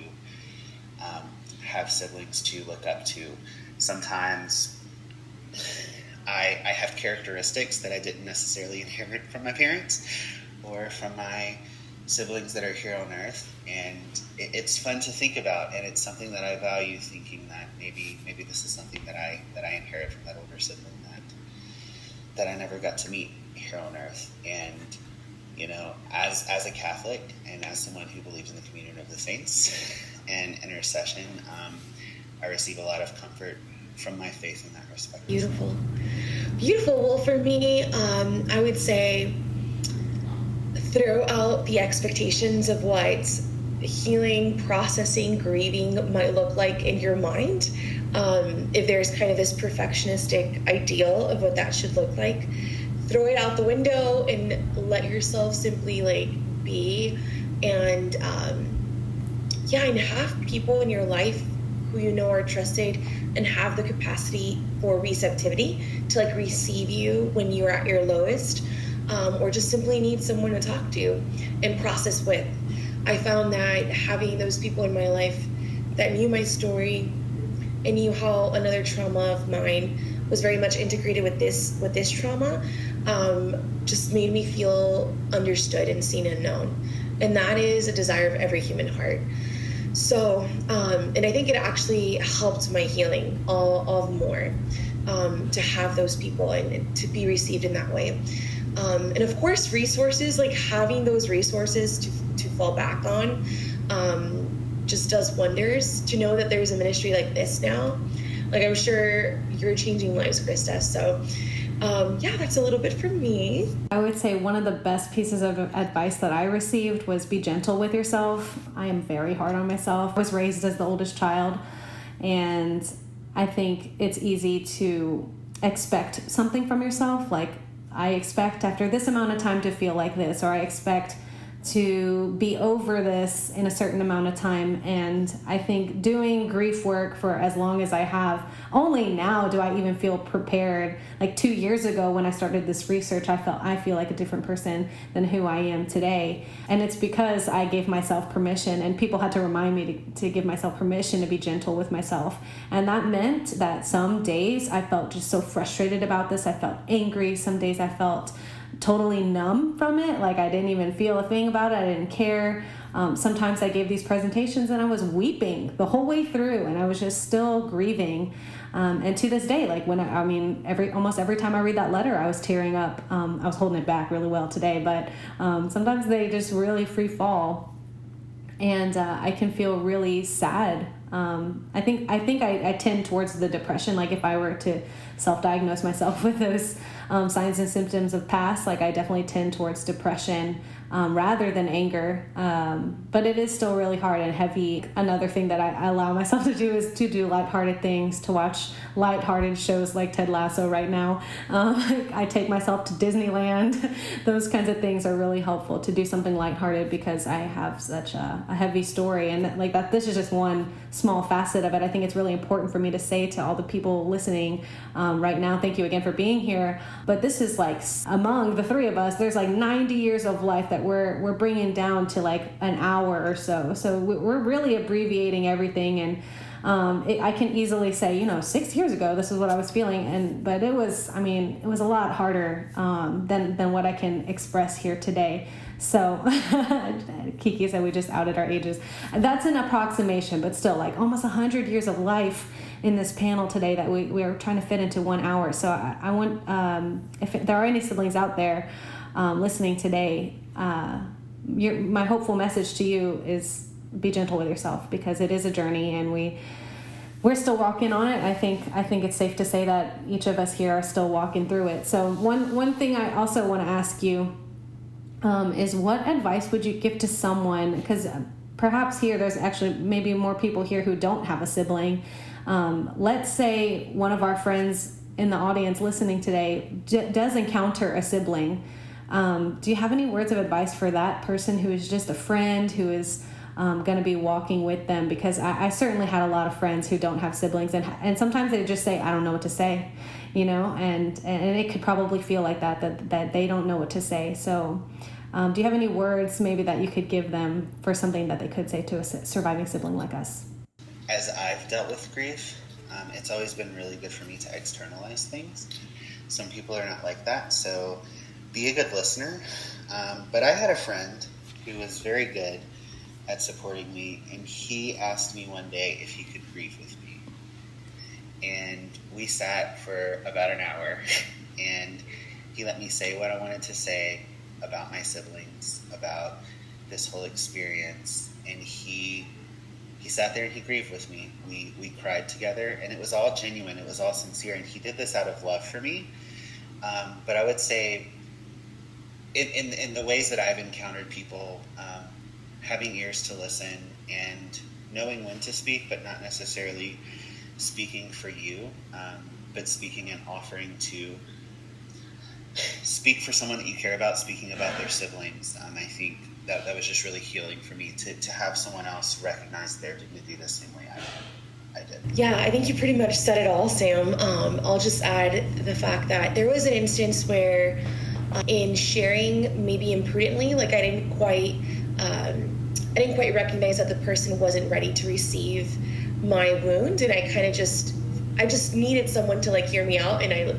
have siblings to look up to. Sometimes I have characteristics that I didn't necessarily inherit from my parents or from my siblings that are here on earth, and it's fun to think about, and it's something that I value, thinking that maybe this is something that I inherit from that older sibling that I never got to meet here on earth. And as a Catholic and as someone who believes in the communion of the saints and intercession, I receive a lot of comfort from my faith in that respect. Beautiful. Well, for me, I would say throw out the expectations of what healing, processing, grieving might look like in your mind. If there's kind of this perfectionistic ideal of what that should look like, throw it out the window and let yourself simply be, and and have people in your life who are trusted and have the capacity for receptivity to receive you when you're at your lowest, or just simply need someone to talk to and process with. I found that having those people in my life that knew my story and knew how another trauma of mine was very much integrated with this trauma, just made me feel understood and seen and known. And that is a desire of every human heart. So, and I think it actually helped my healing all the more, to have those people and to be received in that way. And of course, resources, having those resources to fall back on, just does wonders. To know that there's a ministry like this now, I'm sure you're changing lives, Krista. So that's a little bit from me. I would say one of the best pieces of advice that I received was be gentle with yourself. I am very hard on myself. I was raised as the oldest child, and I think it's easy to expect something from yourself. I expect after this amount of time to feel like this, or I expect to be over this in a certain amount of time. And I think doing grief work for as long as I have, only now do I even feel prepared. 2 years ago when I started this research, I feel like a different person than who I am today. And it's because I gave myself permission, and people had to remind me to give myself permission to be gentle with myself. And that meant that some days I felt just so frustrated about this. I felt angry. Some days I felt totally numb from it. I didn't even feel a thing about it. I didn't care. Sometimes I gave these presentations and I was weeping the whole way through, and I was just still grieving. And to this day, almost every time I read that letter, I was tearing up. I was holding it back really well today, but sometimes they just really free fall, and I can feel really sad. I think I tend towards the depression. If I were to self-diagnose myself with those signs and symptoms of past, I definitely tend towards depression rather than anger. But it is still really hard and heavy. Another thing that I allow myself to do is to do lighthearted things, to watch lighthearted shows like Ted Lasso right now. I take myself to Disneyland. Those kinds of things are really helpful, to do something lighthearted, because I have such a heavy story. And this is just one small facet of it. I think it's really important for me to say to all the people listening right now, thank you again for being here. But this is among the three of us, there's 90 years of life that we're bringing down to an hour or so. So we're really abbreviating everything. And I can easily say, 6 years ago, this is what I was feeling. But it was a lot harder than what I can express here today. So Kiki said we just outed our ages. That's an approximation, but still, like almost 100 years of life in this panel today that we are trying to fit into 1 hour. So I want, if there are any siblings out there listening today, my hopeful message to you is be gentle with yourself, because it is a journey, and we're still walking on it. I think it's safe to say that each of us here are still walking through it. So one thing I also want to ask you is, what advice would you give to someone, because perhaps here there's actually maybe more people here who don't have a sibling. Let's say one of our friends in the audience listening today does encounter a sibling. Do you have any words of advice for that person who is just a friend, who is going to be walking with them? Because I certainly had a lot of friends who don't have siblings, and sometimes they just say, I don't know what to say, and it could probably feel like that they don't know what to say. So do you have any words maybe that you could give them for something that they could say to a surviving sibling like us? As I've dealt with grief, it's always been really good for me to externalize things. Some people are not like that, so be a good listener. But I had a friend who was very good at supporting me, and he asked me one day if he could grieve with me. And we sat for about an hour, and he let me say what I wanted to say about my siblings, about this whole experience. And he sat there and he grieved with me. We cried together, and it was all genuine, it was all sincere, and he did this out of love for me. But I would say, in the ways that I've encountered people, having ears to listen and knowing when to speak, but not necessarily speaking for you, but speaking and offering to speak for someone that you care about, speaking about their siblings. I think that was just really healing for me to have someone else recognize their dignity the same way I did. Yeah, I think you pretty much said it all, Sam. I'll just add the fact that there was an instance where in sharing maybe imprudently, like I didn't quite recognize that the person wasn't ready to receive my wound, and I just needed someone to hear me out, and I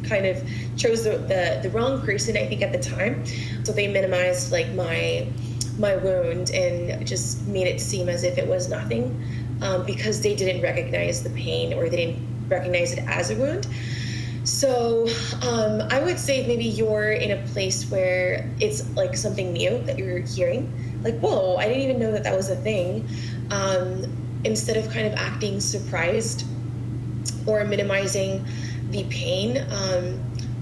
kind of chose the wrong person, I think, at the time. So they minimized my wound and just made it seem as if it was nothing, because they didn't recognize the pain, or they didn't recognize it as a wound. So I would say maybe you're in a place where it's something new that you're hearing, whoa, I didn't even know that was a thing. Instead of kind of acting surprised or minimizing the pain,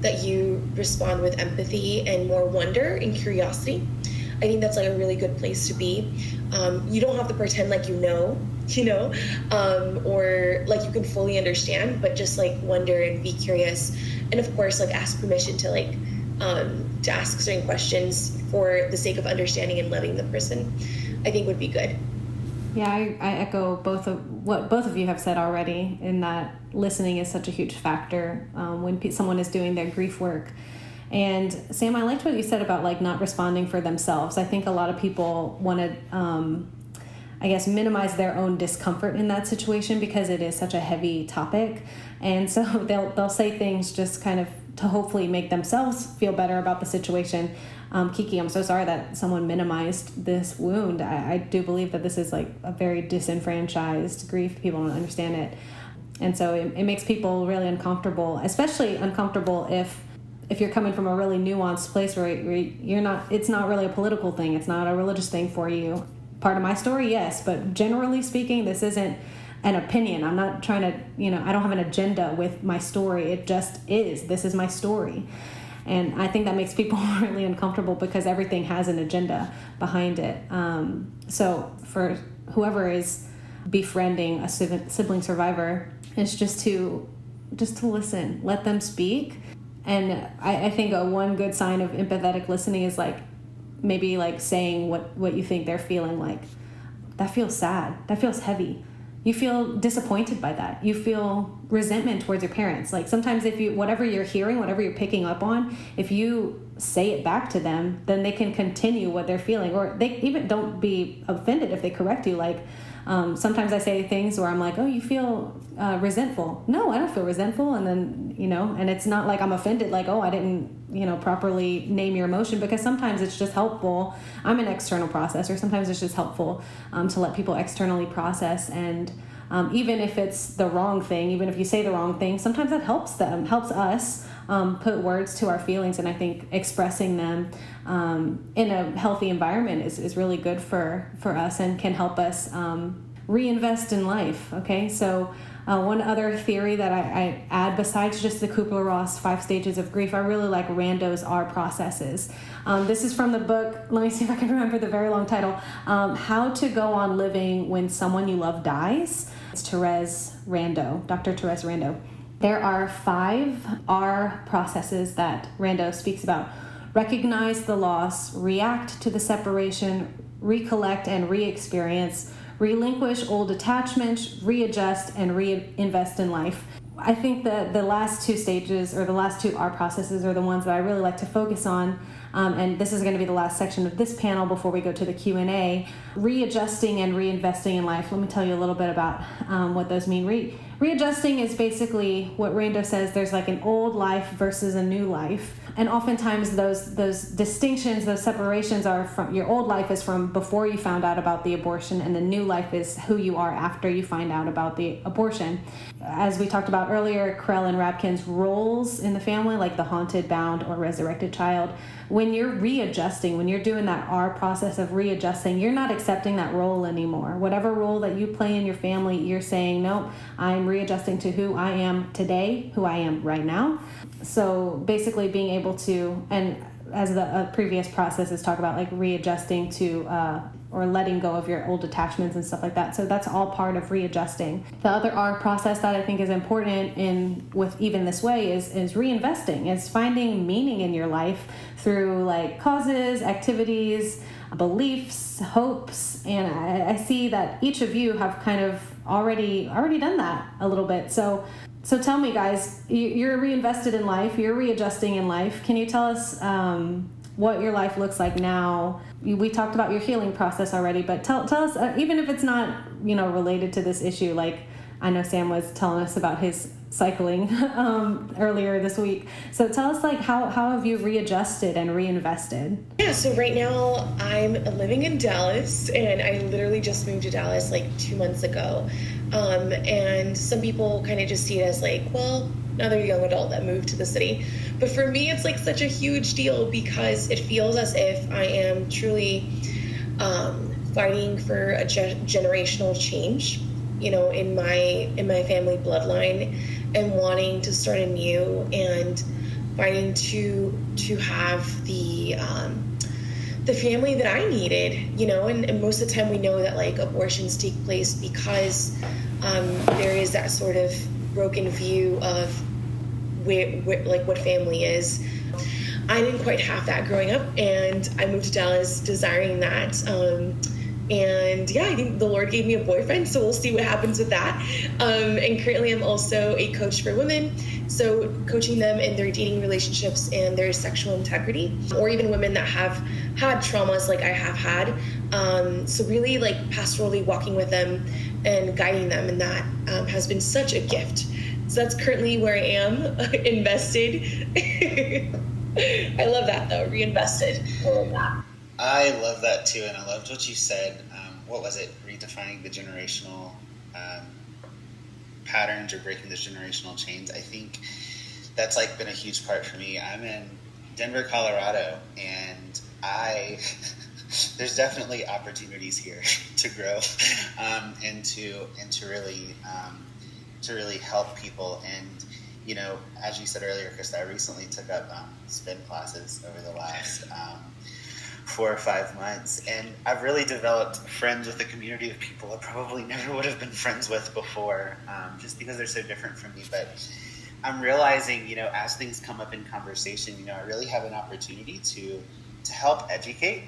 that you respond with empathy and more wonder and curiosity. I think that's a really good place to be. You don't have to pretend like or you can fully understand, but just wonder and be curious, and of course ask permission to ask certain questions for the sake of understanding and loving the person, I think would be good. Yeah, I echo what both of you have said already, in that listening is such a huge factor when someone is doing their grief work. And Sam, I liked what you said about not responding for themselves. I think a lot of people want to minimize their own discomfort in that situation, because it is such a heavy topic. And so they'll say things just kind of to hopefully make themselves feel better about the situation. Kiki, I'm so sorry that someone minimized this wound. I do believe that this is a very disenfranchised grief. People don't understand it. And so it makes people really uncomfortable, especially uncomfortable if you're coming from a really nuanced place where it's not really a political thing. It's not a religious thing for you. Part of my story, yes, but generally speaking, this isn't an opinion. I'm not trying to, I don't have an agenda with my story. It just is. This is my story. And I think that makes people really uncomfortable, because everything has an agenda behind it. So for whoever is befriending a sibling survivor, it's just to listen, let them speak. And I think one good sign of empathetic listening is maybe saying what you think they're feeling. That feels sad. That feels heavy. You feel disappointed by that. You feel resentment towards your parents. Sometimes whatever you're hearing, whatever you're picking up on, if you say it back to them, then they can continue what they're feeling, or they even don't be offended if they correct you. Like, sometimes I say things where I'm like, oh, you feel resentful. No, I don't feel resentful. And then, and it's not like I'm offended, like, oh, I didn't, properly name your emotion, because sometimes it's just helpful. I'm an external processor. Sometimes it's just helpful to let people externally process. And even if it's the wrong thing, even if you say the wrong thing, sometimes that helps us put words to our feelings. And I think expressing them in a healthy environment is really good for us and can help us reinvest in life. Okay, so one other theory that I add, besides just the Kübler-Ross 5 stages of grief, I really like Rando's R processes. This is from the book, let me see if I can remember the very long title, How to Go On Living When Someone You Love Dies. It's Dr. Therese Rando. There are 5 R processes that Rando speaks about. Recognize the loss, react to the separation, recollect and re-experience, relinquish old attachments, readjust, and reinvest in life. I think that the last 2 stages, or the last 2 R processes, are the ones that I really like to focus on. And this is going to be the last section of this panel before we go to the Q&A. Readjusting and reinvesting in life. Let me tell you a little bit about what those mean. Readjusting is basically what Rando says. There's like an old life versus a new life. And oftentimes those distinctions, those separations are from your old life is from before you found out about the abortion, and the new life is who you are after you find out about the abortion. As we talked about earlier, Krell and Rabkin's roles in the family, like the haunted, bound, or resurrected child. When you're readjusting, when you're doing that R process of readjusting, you're not accepting that role anymore. Whatever role that you play in your family, you're saying, no, I'm readjusting to who I am today, who I am right now. So basically being able to, and as the previous processes talk about, like readjusting to or letting go of your old attachments and stuff like that. So that's all part of readjusting. The other R process that I think is important with Even This Way is reinvesting, is finding meaning in your life through like causes, activities, beliefs, hopes. And I see that each of you have kind of already done that a little bit. So tell me, guys, you're reinvested in life, you're readjusting in life. Can you tell us what your life looks like now? We talked about your healing process already, but tell us, even if it's not, related to this issue, like I know Sam was telling us about his cycling earlier this week. So tell us, like, how have you readjusted and reinvested? Yeah, so right now I'm living in Dallas, and I literally just moved to Dallas like 2 months ago. And some people kind of just see it as like, well, another young adult that moved to the city. But for me, it's like such a huge deal because it feels as if I am truly fighting for a generational change, in my family bloodline, and wanting to start anew and fighting to have the family that I needed, and most of the time we know that like abortions take place because there is that sort of broken view of where what family is. I didn't quite have that growing up, and I moved to Dallas desiring that. And yeah, I think the Lord gave me a boyfriend, so we'll see what happens with that. And currently I'm also a coach for women, so coaching them in their dating relationships and their sexual integrity, or even women that have had traumas like I have had. So really like pastorally walking with them and guiding them, and that has been such a gift. So that's currently where I am, invested. I love that though, reinvested. I love that. I love that too, and I loved what you said. What was it? Redefining the generational patterns or breaking the generational chains. I think that's like been a huge part for me. I'm in Denver, Colorado, and there's definitely opportunities here to grow and to really help people. And as you said earlier, Krista, I recently took up spin classes over the last 4 or 5 months, and I've really developed friends with a community of people I probably never would have been friends with before, just because they're so different from me. But I'm realizing, as things come up in conversation, I really have an opportunity to help educate,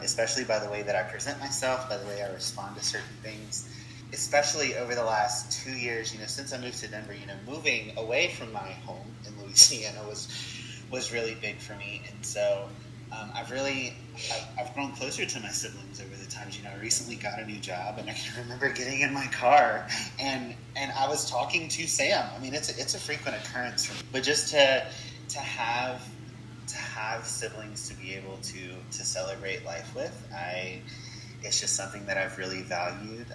especially by the way that I present myself, by the way I respond to certain things. Especially over the last 2 years, since I moved to Denver, moving away from my home in Louisiana was was really big for me. And so I've grown closer to my siblings over the times. I recently got a new job, and I can remember getting in my car and I was talking to Sam. I mean, it's a frequent occurrence for me, but just to have siblings to be able to celebrate life with, it's just something that I've really valued.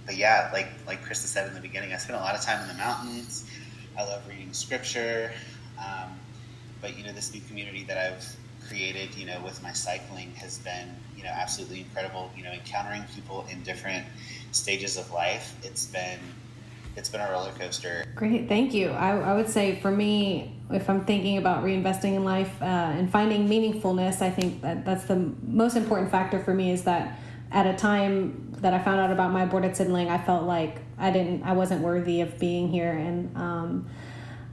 But yeah, like Krista said in the beginning, I spent a lot of time in the mountains. I love reading scripture. But this new community that I've created, with my cycling has been, absolutely incredible. Encountering people in different stages of life, it's been a roller coaster. Great, thank you. I would say for me, if I'm thinking about reinvesting in life and finding meaningfulness, I think that's the most important factor for me, is that at a time that I found out about my aborted sibling, I felt like I wasn't worthy of being here, and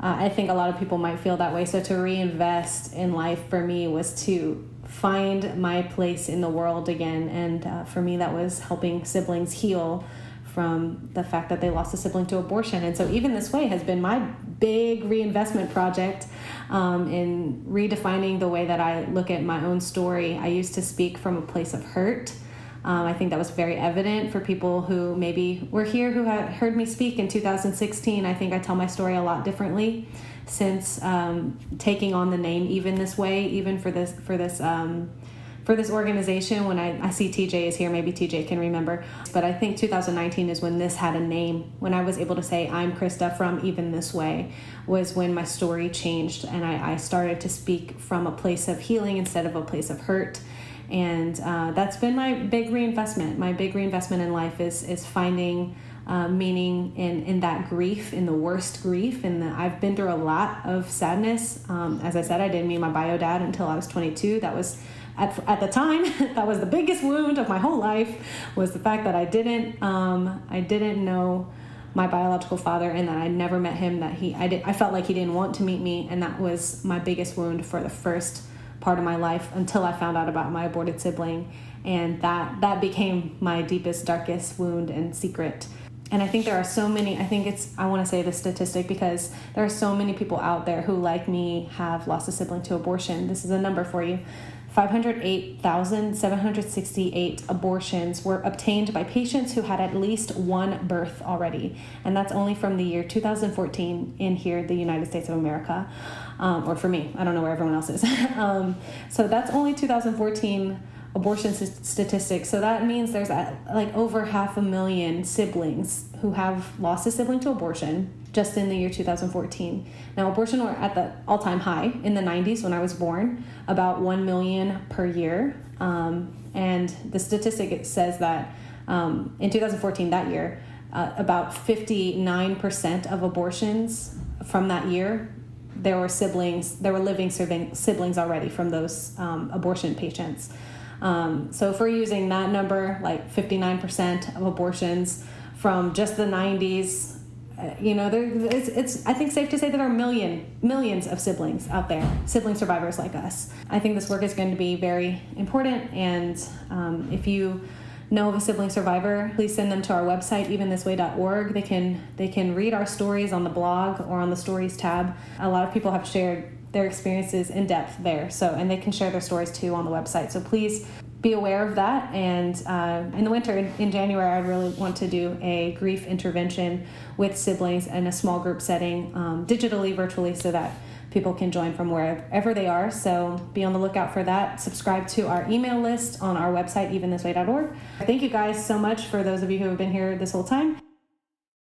I think a lot of people might feel that way. So to reinvest in life for me was to find my place in the world again, and for me that was helping siblings heal from the fact that they lost a sibling to abortion. And so Even This Way has been my big reinvestment project in redefining the way that I look at my own story. I used to speak from a place of hurt. I think that was very evident for people who maybe were here who had heard me speak in 2016. I think I tell my story a lot differently since taking on the name Even This Way, even for this organization. When I see TJ is here, maybe TJ can remember. But I think 2019 is when this had a name. When I was able to say, I'm Krista from Even This Way, was when my story changed. And I started to speak from a place of healing instead of a place of hurt. And that's been my big reinvestment. My big reinvestment in life is finding meaning in that grief, in the worst grief. And I've been through a lot of sadness. As I said, I didn't meet my bio dad until I was 22. That was at the time, that was the biggest wound of my whole life, was the fact that I didn't know my biological father, and that I never met him. I felt like he didn't want to meet me, and that was my biggest wound for the first part of my life until I found out about my aborted sibling, and that became my deepest, darkest wound and secret. And I think there are so many, I want to say the statistic because there are so many people out there who, like me, have lost a sibling to abortion. This is a number for you. 508,768 abortions were obtained by patients who had at least one birth already. And that's only from the year 2014 in here, the United States of America. Or for me, I don't know where everyone else is. So that's only 2014 abortion statistics. So that means there's like over 500,000 siblings who have lost a sibling to abortion just in the year 2014. Now, abortion were at the all-time high in the 90s when I was born, about 1 million per year. And the statistic says that in 2014, that year, about 59% of abortions from that year, there were living siblings already from those abortion patients. So if we're using that number, like 59% of abortions from just the 90s, it's I think safe to say that there are millions of siblings out there, sibling survivors like us. I think this work is going to be very important, and if you know of a sibling survivor, please send them to our website, eventhisway.org. They can read our stories on the blog or on the stories tab. A lot of people have shared their experiences in depth there, and they can share their stories too on the website. So please be aware of that. And in the winter, in January, I really want to do a grief intervention with siblings in a small group setting, digitally, virtually, so that people can join from wherever they are. So be on the lookout for that. Subscribe to our email list on our website, eventhisway.org. Thank you guys so much for those of you who have been here this whole time.